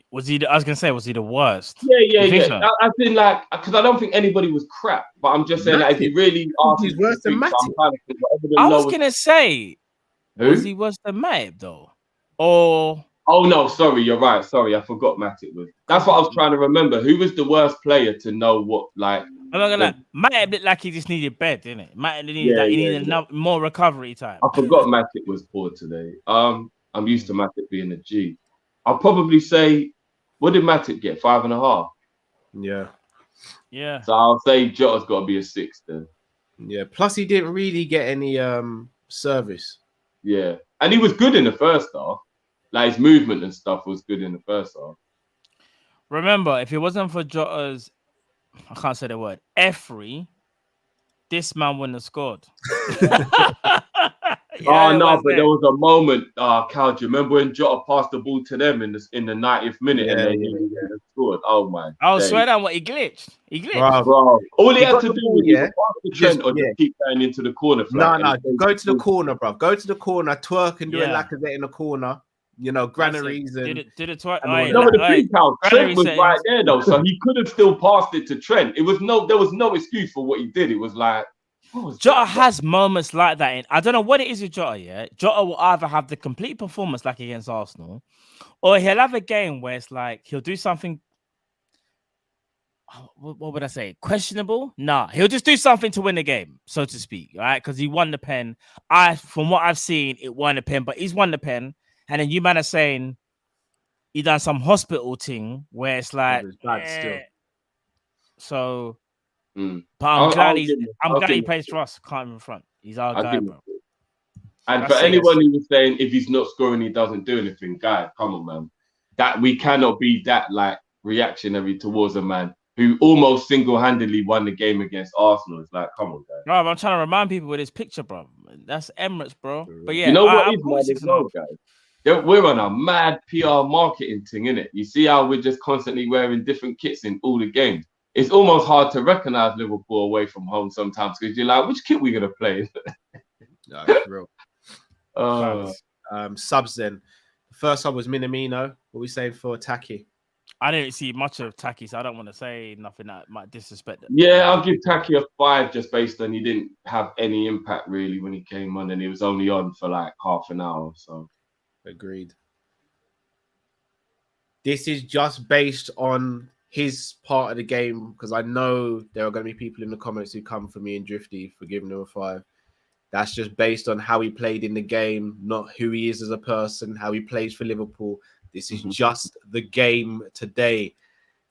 Was he? I was gonna say, was he the worst?
Yeah. So? I think like because I don't think anybody was crap, but I'm just saying that if you really ask,
he's worse than Matip.
I was gonna say, was he worse than Matip though? Or
oh no, sorry, you're right. Sorry, I forgot Matip was. That's what I was trying to remember. Who was the worst player to know what like?
I'm not gonna lie. Matip looked like he just needed bed, didn't it? Matip needed more recovery time.
I forgot Matip was poor today. I'm used to Matip being a G. I'll probably say, what did Matip get? 5.5.
Yeah.
Yeah.
So I'll say Jota's got to be a 6 then.
Yeah. Plus, he didn't really get any service.
Yeah, and he was good in the first half. Like his movement and stuff was good in the first half.
Remember, if it wasn't for Jota's, I can't say the word, effery, this man wouldn't have scored.
Oh no, but there was a moment, Cal, do you remember when Jota passed the ball to them in the 90th minute and then he scored? Oh my
I
days.
swear down what he glitched. He glitched.
Bro. All he
He
had
got
to
the
do
ball,
was
yeah.
either pass the Trent or just keep going into the corner flag.
No, go to the corner, bro. Go to the corner, twerk and do a
Yeah.
Lacazette in the corner. You know, granaries and
Did it twice.
No, but the thing, Cal, Trent was right there though, so he could have still passed it to Trent. There was no excuse for what he did. It was like,
Jota has moments like that. I don't know what it is with Jota, yeah. Jota will either have the complete performance like against Arsenal, or he'll have a game where it's like he'll do something. What would I say? Questionable? Nah, he'll just do something to win the game, so to speak, right? Because he won the pen. From what I've seen, it won the pen, but he's won the pen. And then you man are saying he done some hospital thing where it's like,
still.
So, but I'm glad he plays for us. Can't even front. He's our guy, bro.
And for anyone who was saying if he's not scoring, he doesn't do anything, guy, come on, man. That we cannot be that like reactionary towards a man who almost single-handedly won the game against Arsenal. It's like, come on, guys.
No, I'm trying to remind people with this picture, bro. That's Emirates, bro. But yeah,
you know what is mad as well, guys? We're on a mad PR marketing thing, innit? You see how we're just constantly wearing different kits in all the games. It's almost hard to recognize Liverpool away from home sometimes because you're like, which kit we gonna play?
No, it's real. Subs then. The first sub was Minamino. What we saying for Taki?
I didn't see much of Taki, so I don't want to say nothing that might disrespect it.
Yeah, I'll give Taki a 5 just based on he didn't have any impact really when he came on and he was only on for like half an hour. So
agreed. This is just based on his part of the game because I know there are going to be people in the comments who come for me and Drifty for giving him a 5. That's just based on how he played in the game, not who he is as a person, how he plays for Liverpool. This is just the game today.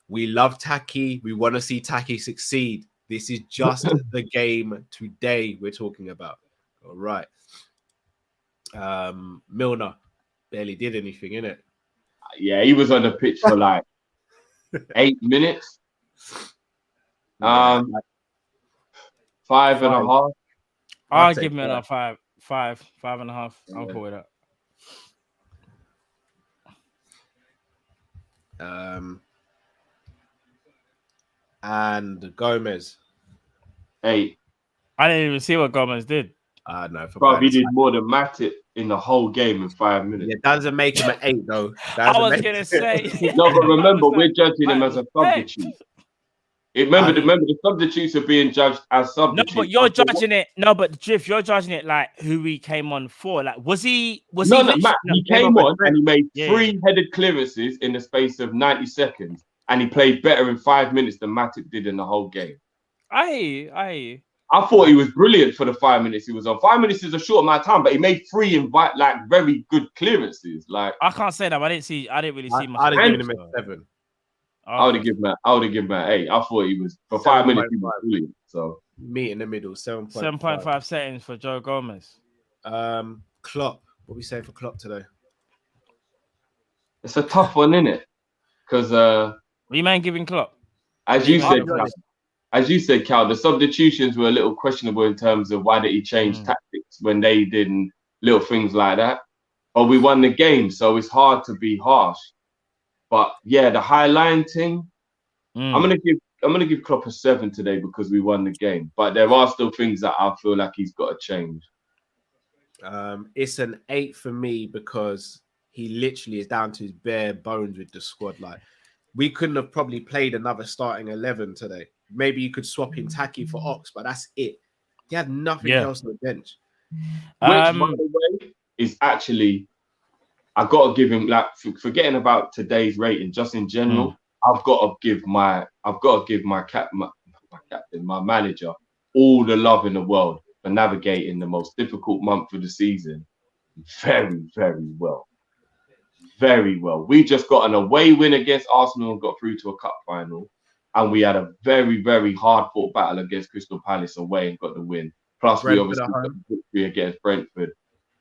We love Taki. We want to see Taki succeed. This is just the game today we're talking about. All right. Milner barely did anything, innit?
Yeah, he was on the pitch for like 8 minutes. 5.5.
I'll give him a 5.5. I'm cool with that.
And Gomez.
8.
I didn't even see what Gomez did.
No,
probably did more than Matip in the whole game in 5 minutes.
It doesn't make him an 8 though.
I was gonna say
no, but remember, we're judging him as a substitute. Remember, the substitutes are being judged as substitutes.
No, but you're judging it. No, but Drift, you're judging it like who he came on for. Like, was he?
Matt, he came on and he made 3 headed clearances in the space of 90 seconds, and he played better in 5 minutes than Matip did in the whole game.
I hear you.
I thought he was brilliant for the 5 minutes he was on. 5 minutes is a short amount of time, but he made 3 very good clearances. Like
I can't say that. I didn't really see much.
I'd have given him a 7.
I would have given him an 8. I thought he was for 5 minutes. He was brilliant. So
meet in the middle, 7.5.
7.5 settings for Joe Gomez.
Klopp. What we saying for Klopp today?
It's a tough one, isn't it? Because
what you man giving Klopp?
As you said, Cal, the substitutions were a little questionable in terms of why did he change tactics when they didn't, little things like that. But we won the game, so it's hard to be harsh. But yeah, the high line thing, I'm gonna give Klopp a 7 today because we won the game. But there are still things that I feel like he's got to change.
It's an 8 for me because he literally is down to his bare bones with the squad. Like we couldn't have probably played another starting 11 today. Maybe you could swap in Taki for Ox, but that's it. He had nothing else on the bench.
Which, by the way, is actually, I got to give him, like, forgetting about today's rating, just in general, I've got to give my captain, my manager, all the love in the world for navigating the most difficult month of the season very, very well. very well. We just got an away win against Arsenal and got through to a cup final. And we had a very, very hard-fought battle against Crystal Palace away and got the win. Plus, we obviously got the victory against Brentford.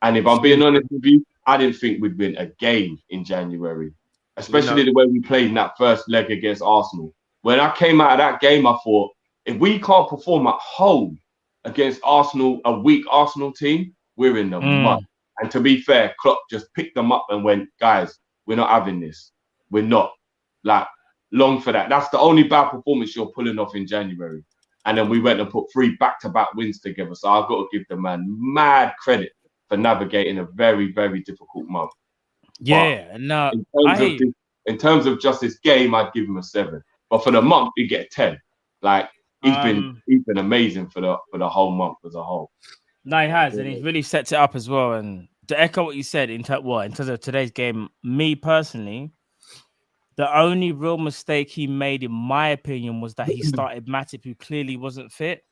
And if I'm being honest with you, I didn't think we'd win a game in January, especially the way we played in that first leg against Arsenal. When I came out of that game, I thought, if we can't perform at home against Arsenal, a weak Arsenal team, we're in the mud. And to be fair, Klopp just picked them up and went, guys, we're not having this. We're not. Like, long for that. That's the only bad performance you're pulling off in January. And then we went and put 3 back-to-back wins together. So I've got to give the man mad credit for navigating a very, very difficult month.
Yeah, no.
In terms of just this game, I'd give him a 7. But for the month, he'd get a 10. Like, he's been amazing for the whole month as a whole.
No, he has, and he's really set it up as well. And to echo what you said, in terms of today's game, me personally, the only real mistake he made, in my opinion, was that he started Matip, who clearly wasn't fit.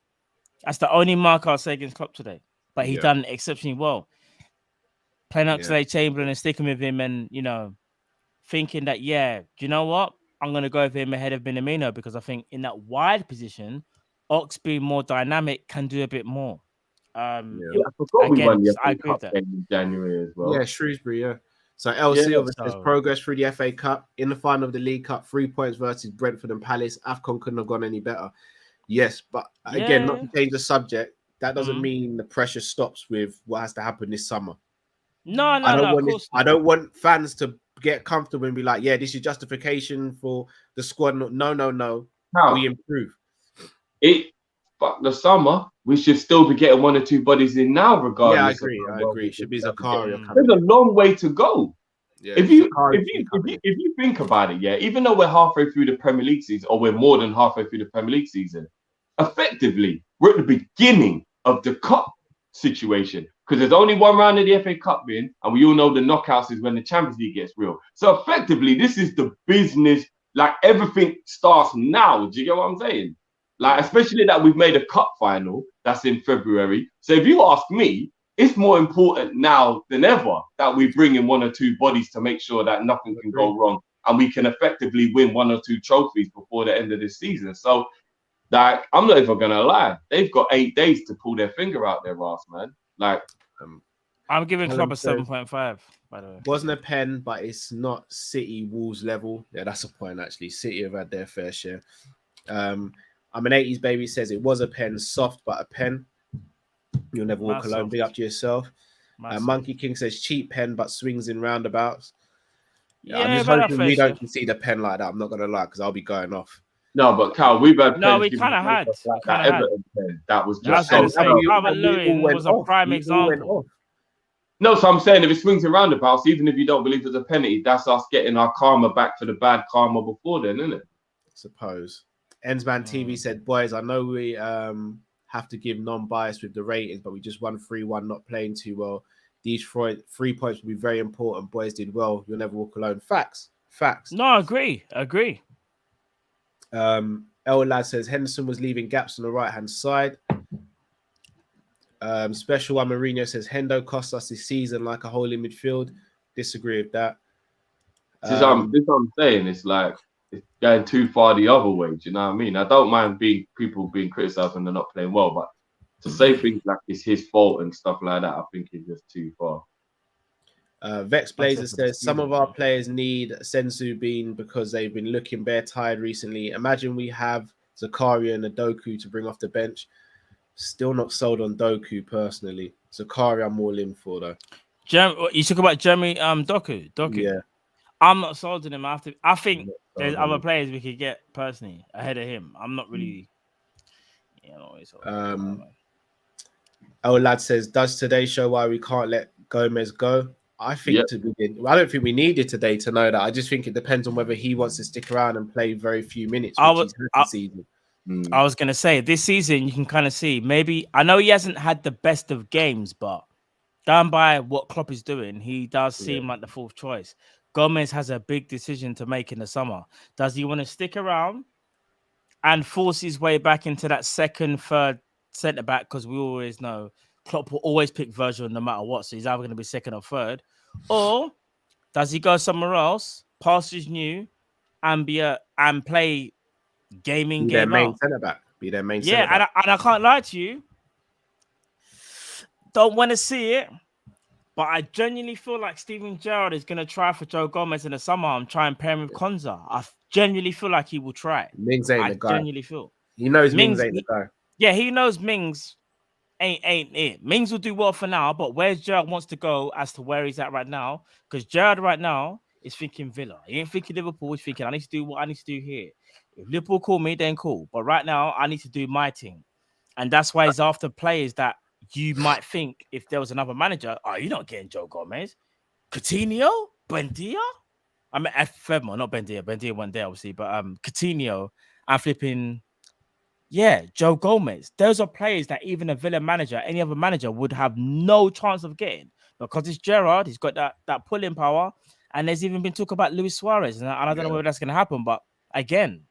That's the only mark I'll say against Klopp today. But he done exceptionally well. Playing up to Chamberlain and sticking with him and, thinking that, do you know what? I'm going to go with him ahead of Minamino because I think in that wide position, Ox being more dynamic can do a bit more.
I forgot we won the FA Cup
in
January as well.
Yeah, Shrewsbury, So LC says progress through the FA Cup. In the final of the League Cup, 3 points versus Brentford and Palace. AFCON couldn't have gone any better. Yes, but again, not to change the subject, that doesn't mean the pressure stops with what has to happen this summer.
No, of course not.
I don't want fans to get comfortable and be like, this is justification for the squad. No. We improve.
But the summer, we should still be getting 1 or 2 bodies in now, regardless.
Yeah, I agree. It should be Zakaria.
There's a long way to go.
Yeah,
if you think about it, even though we're halfway through the Premier League season, or we're more than halfway through the Premier League season, effectively, we're at the beginning of the cup situation. Because there's only 1 round of the FA Cup in, and we all know the knockouts is when the Champions League gets real. So effectively, this is the business. Like, everything starts now. Do you get what I'm saying? Like, especially that we've made a cup final that's in February. So if you ask me, it's more important now than ever that we bring in 1 or 2 bodies to make sure that nothing can go wrong and we can effectively win 1 or 2 trophies before the end of this season. So, like, I'm not even gonna lie, they've got 8 days to pull their finger out their ass, man. Like,
I'm giving Klopp a 7.5. By the way,
wasn't a pen, but it's not City Wolves level. Yeah, that's a point actually. City have had their fair share. I'm an 80s baby, says it was a pen, soft but a pen. You'll never walk alone. Big up to yourself. Monkey King says cheap pen but swings in roundabouts. I'm just hoping we don't concede a pen like that. I'm not gonna lie, because I'll be going off.
No, but Carl, we've had
we kind of had
that was just
Lewin was a prime example.
No, so I'm saying if it swings in roundabouts, even if you don't believe there's a penalty, that's us getting our karma back for the bad karma before then, isn't it?
I suppose. Endsman TV said, boys, I know we have to give non-bias with the ratings, but we just won 3-1, not playing too well. These 3 points will be very important. Boys did well. You'll never walk alone. Facts.
No, I agree.
El Lad says Henderson was leaving gaps on the right-hand side. Special One Mourinho says Hendo cost us this season like a hole in midfield. Disagree with that.
This is what I'm saying. It's like it's going too far the other way. Do you know what I mean? I don't mind people being criticised when they're not playing well, but to say things like it's his fault and stuff like that, I think is just too far.
Vex Blazer says some of our players need Sensu Bean because they've been looking bare tired recently. Imagine we have Zakaria and Doku to bring off the bench. Still not sold on Doku personally. Zakaria I'm all in for though.
You talk about Jeremy Doku.
Yeah.
I'm not sold on him. I think there's other players we could get personally ahead of him. I'm not really.
Our lad says, does today show why we can't let Gomez go? I think I don't think we needed today to know that. I just think it depends on whether he wants to stick around and play very few minutes.
I was going to say this season you can kind of see maybe I know he hasn't had the best of games, but down by what Klopp is doing, he does seem like the fourth choice. Gomez has a big decision to make in the summer. Does he want to stick around and force his way back into that second, third centre back? Because we always know Klopp will always pick Virgil no matter what. So he's either going to be second or third. Or Does he go somewhere else, pass his new, and and play gaming
Be their
game
main
out?
centre back. Be their main
Yeah,
centre back.
and I can't lie to you. Don't want to see it, but I genuinely feel like Steven Gerrard is going to try for Joe Gomez in the summer and try and pair him with Konza. I genuinely feel like he will try.
Mings ain't
I
the guy.
genuinely feel.
He knows Mings ain't the guy.
Yeah, he knows Mings ain't it. Mings will do well for now, but where Gerrard wants to go as to where he's at right now, because Gerrard right now is thinking Villa. He ain't thinking Liverpool. He's thinking, I need to do what I need to do here. If Liverpool call me, then cool. But right now, I need to do my thing. And that's why he's after players that you might think if there was another manager, you're not getting Joe Gomez. Coutinho? Buendia? I mean, Fedmo, not Buendia. Buendia went there, obviously. But Coutinho and flipping... Yeah, Joe Gomez. Those are players that even a Villa manager, any other manager would have no chance of getting. Because it's Gerrard, he's got that pulling power. And there's even been talk about Luis Suarez. And I don't know whether that's going to happen. But again,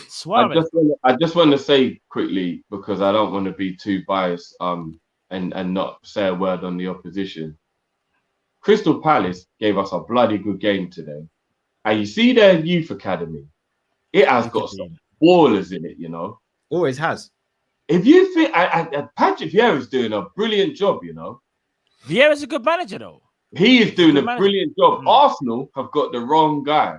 Suarez.
I just want to say quickly, because I don't want to be too biased and not say a word on the opposition. Crystal Palace gave us a bloody good game today. And you see their youth academy. It has got some ballers in it, you know.
Always has.
If you think Patrick Vieira's doing a brilliant job, you know.
Vieira's a good manager, though.
He is doing a brilliant job. Arsenal have got the wrong guy.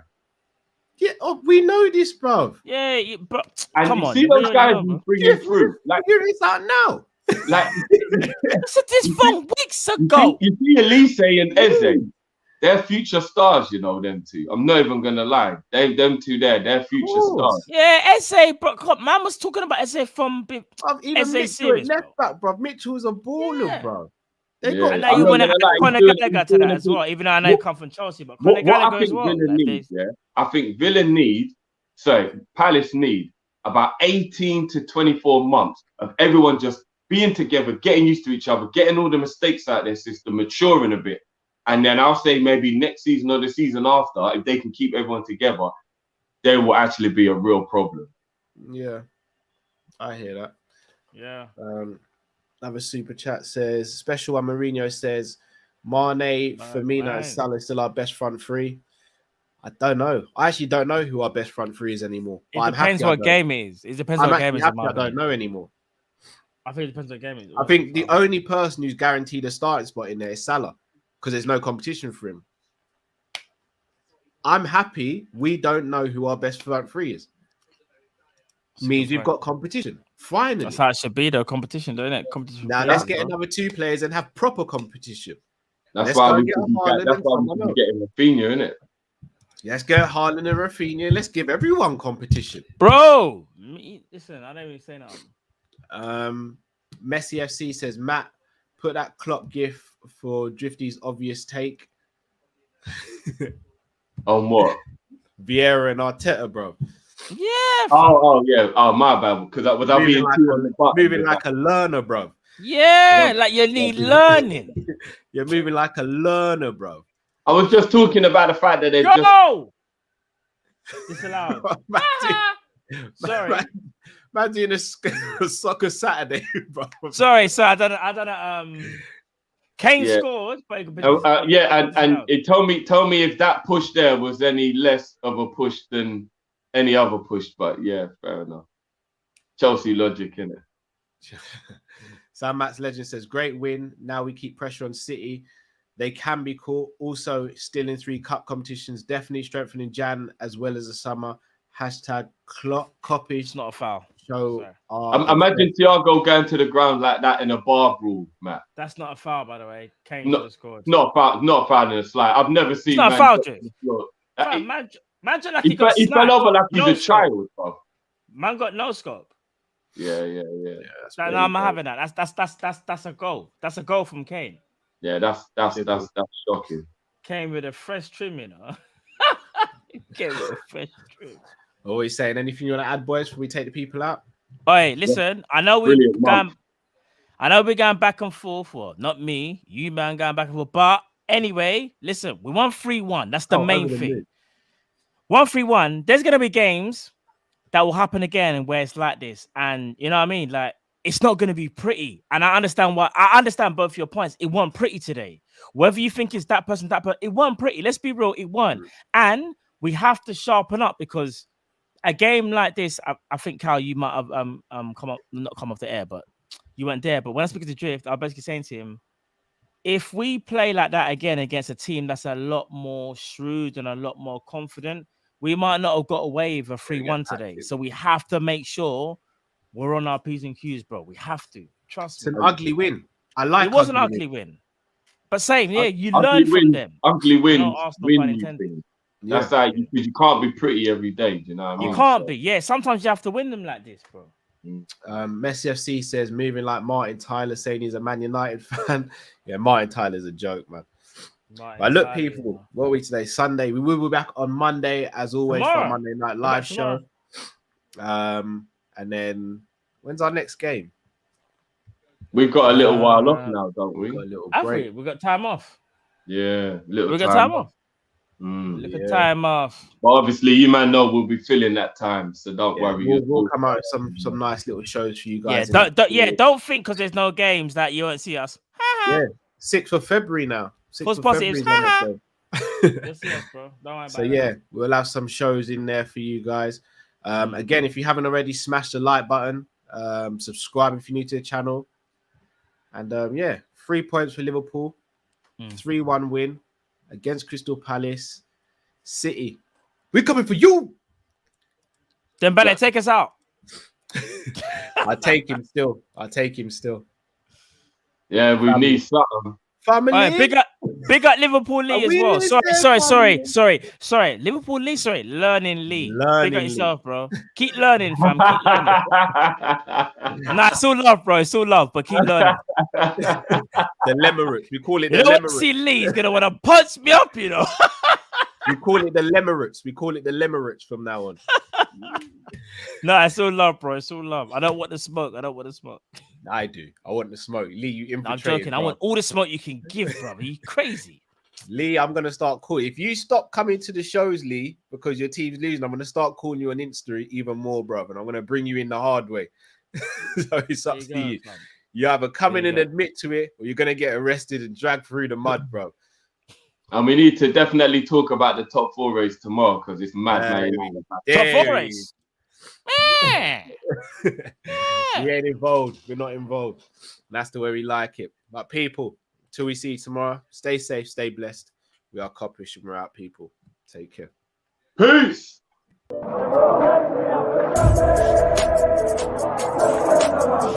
Yeah, we know this, bro.
Yeah, but
and
come
you
on.
See those guys bringing through. Like,
figure this out now.
Like,
this from weeks ago.
You see Elise and Eze. They're future stars, you know, them two. I'm not even going to lie. Them two there, they're future stars.
Yeah, Eze, bro. Man was talking about Eze from
even
Eze
Mitchell
series,
left back, bro. Mitchell's a baller, bro. They
I know you want to add Conor Gallagher to that as well, even though I know he come from Chelsea, but Conor Gallagher as well.
I think Villa Palace need about 18 to 24 months of everyone just being together, getting used to each other, getting all the mistakes out of their system, maturing a bit. And then I'll say maybe next season or the season after, if they can keep everyone together, there will actually be a real problem.
Yeah, I hear that.
Yeah.
Another super chat says, special one, Mourinho says, Mane, Firmino, and Salah still our best front three. I don't know. I actually don't know who our best front three is anymore.
It depends what game it is. It depends what game it is.
I don't know anymore.
I think it depends what game it is.
I think the only person who's guaranteed a starting spot in there is Salah, because there's no competition for him. I'm happy we don't know who our best front three is. Means we've got competition. Finally.
That's how it should be, though. Competition, don't it? Competition.
Now let's get another two players and have proper competition.
That's why we can get Rafinha, innit?
Let's get Haaland and Rafinha. Let's give everyone competition.
Bro, listen, I don't even say nothing.
Messi FC says, Matt, put that Klopp gif for Drifty's obvious take.
On what?
Vieira and Arteta, bro.
Yeah.
Yeah. Oh, my bad. Because I was being
like
on the button.
Moving like a learner, bro.
Yeah, like you need learning.
You're moving like a learner, bro.
I was just talking about the fact that they
disallowed. Sorry.
Man doing a soccer Saturday, bro.
Sorry, sir. I don't know. Kane scored, but
and it told me if that push there was any less of a push than any other push, but yeah, fair enough. Chelsea logic, innit?
Sam Matt's Legend says, great win. Now we keep pressure on City. They can be caught. Also, still in 3 cup competitions. Definitely strengthening Jan as well as the summer. Hashtag Kopish.
It's not a foul.
So
imagine Thiago going to the ground like that in a bar brawl, Matt.
That's not a foul, by the way. Kane should have scored.
Not a foul in a slide. I've never seen.
It's not a foul, Jay. Imagine like he
fell over like he's a child, bro.
Man got no scope.
Yeah.
No, I'm having that. That's a goal. That's a goal from Kane.
Yeah, that's shocking.
Came with a fresh trim, you know. Came with a fresh trim.
Always saying, anything you want to add, boys, before we take the people out?
Oi, listen, I know we're going back and forth. Well, not me, you man going back and forth. But anyway, listen, we won 3-1. That's the main thing. 1-3-1. There's gonna be games that will happen again where it's like this. And you know what I mean? Like it's not going to be pretty. And I understand both your points. It wasn't pretty today. Whether you think it's that person, it wasn't pretty. Let's be real, it wasn't. And we have to sharpen up because a game like this, I think, Cal, you might have not come off the air, but you weren't there. But when I speak to Drift, I was basically saying to him, if we play like that again against a team that's a lot more shrewd and a lot more confident, we might not have got away with a 3-1 today. So we have to make sure we're on our P's and Q's, bro. We have to. Trust me.
It's an ugly win. It
was an ugly win. But same, you learn from them.
Ugly wins.
Win.
That's like, because you can't be pretty every day. Do you know what I mean?
You can't be. Yeah, sometimes you have to win them like this, bro.
Messi FC says, moving like Martin Tyler, saying he's a Man United fan. Yeah, Martin Tyler's a joke, man. But look, people, what are we today? Sunday. We will be back on Monday, as always, for a Monday Night Live show. And then, when's our next game?
We've got a little while off now, don't we?
Got a little
Have
break.
we got time off.
Yeah,
we got time off. Time off.
But obviously, you man know we'll be filling that time, so don't worry.
We'll come out with some nice little shows for you guys.
Don't think because there's no games that you won't see us.
6th of February now.
False positives. You'll see us, bro. Don't worry about it.
We'll have some shows in there for you guys. Again, if you haven't already, smash the like button. Subscribe if you're new to the channel. And 3 points for Liverpool. 3-1 win against Crystal Palace. City. We're coming for you.
Then Bennett, take us out.
I take him still.
Yeah, we need something.
Family.
Right, big up Liverpool Lee as well. Sorry. Liverpool Lee, Learning Lee. Big up yourself, bro. Keep learning, fam. Keep learning. Nah, it's all love, bro. It's all love, but keep learning.
The Lemmerich. We call it the
Lemmerich. See Lee, he's gonna want to punch me up, you know.
We call it the Lemmerich from now on.
Nah, it's all love, bro. It's all love. I don't want the smoke.
I do. I want the smoke. Lee, you infiltrated.
I'm joking. Bro. I want all the smoke you can give, bro. Are you crazy?
Lee, I'm going to start calling. If you stop coming to the shows, Lee, because your team's losing, I'm going to start calling you on Insta even more, bro. And I'm going to bring you in the hard way. So it's up to you. Man. You either come in and admit to it, or you're going to get arrested and dragged through the mud, bro.
And we need to definitely talk about the top 4 race tomorrow because it's mad.
Top 4 race.
We ain't involved. We're not involved. That's the way we like it. But people, till we see you tomorrow, stay safe, stay blessed. We are Kop-Ish and we're out, people. Take care.
Peace.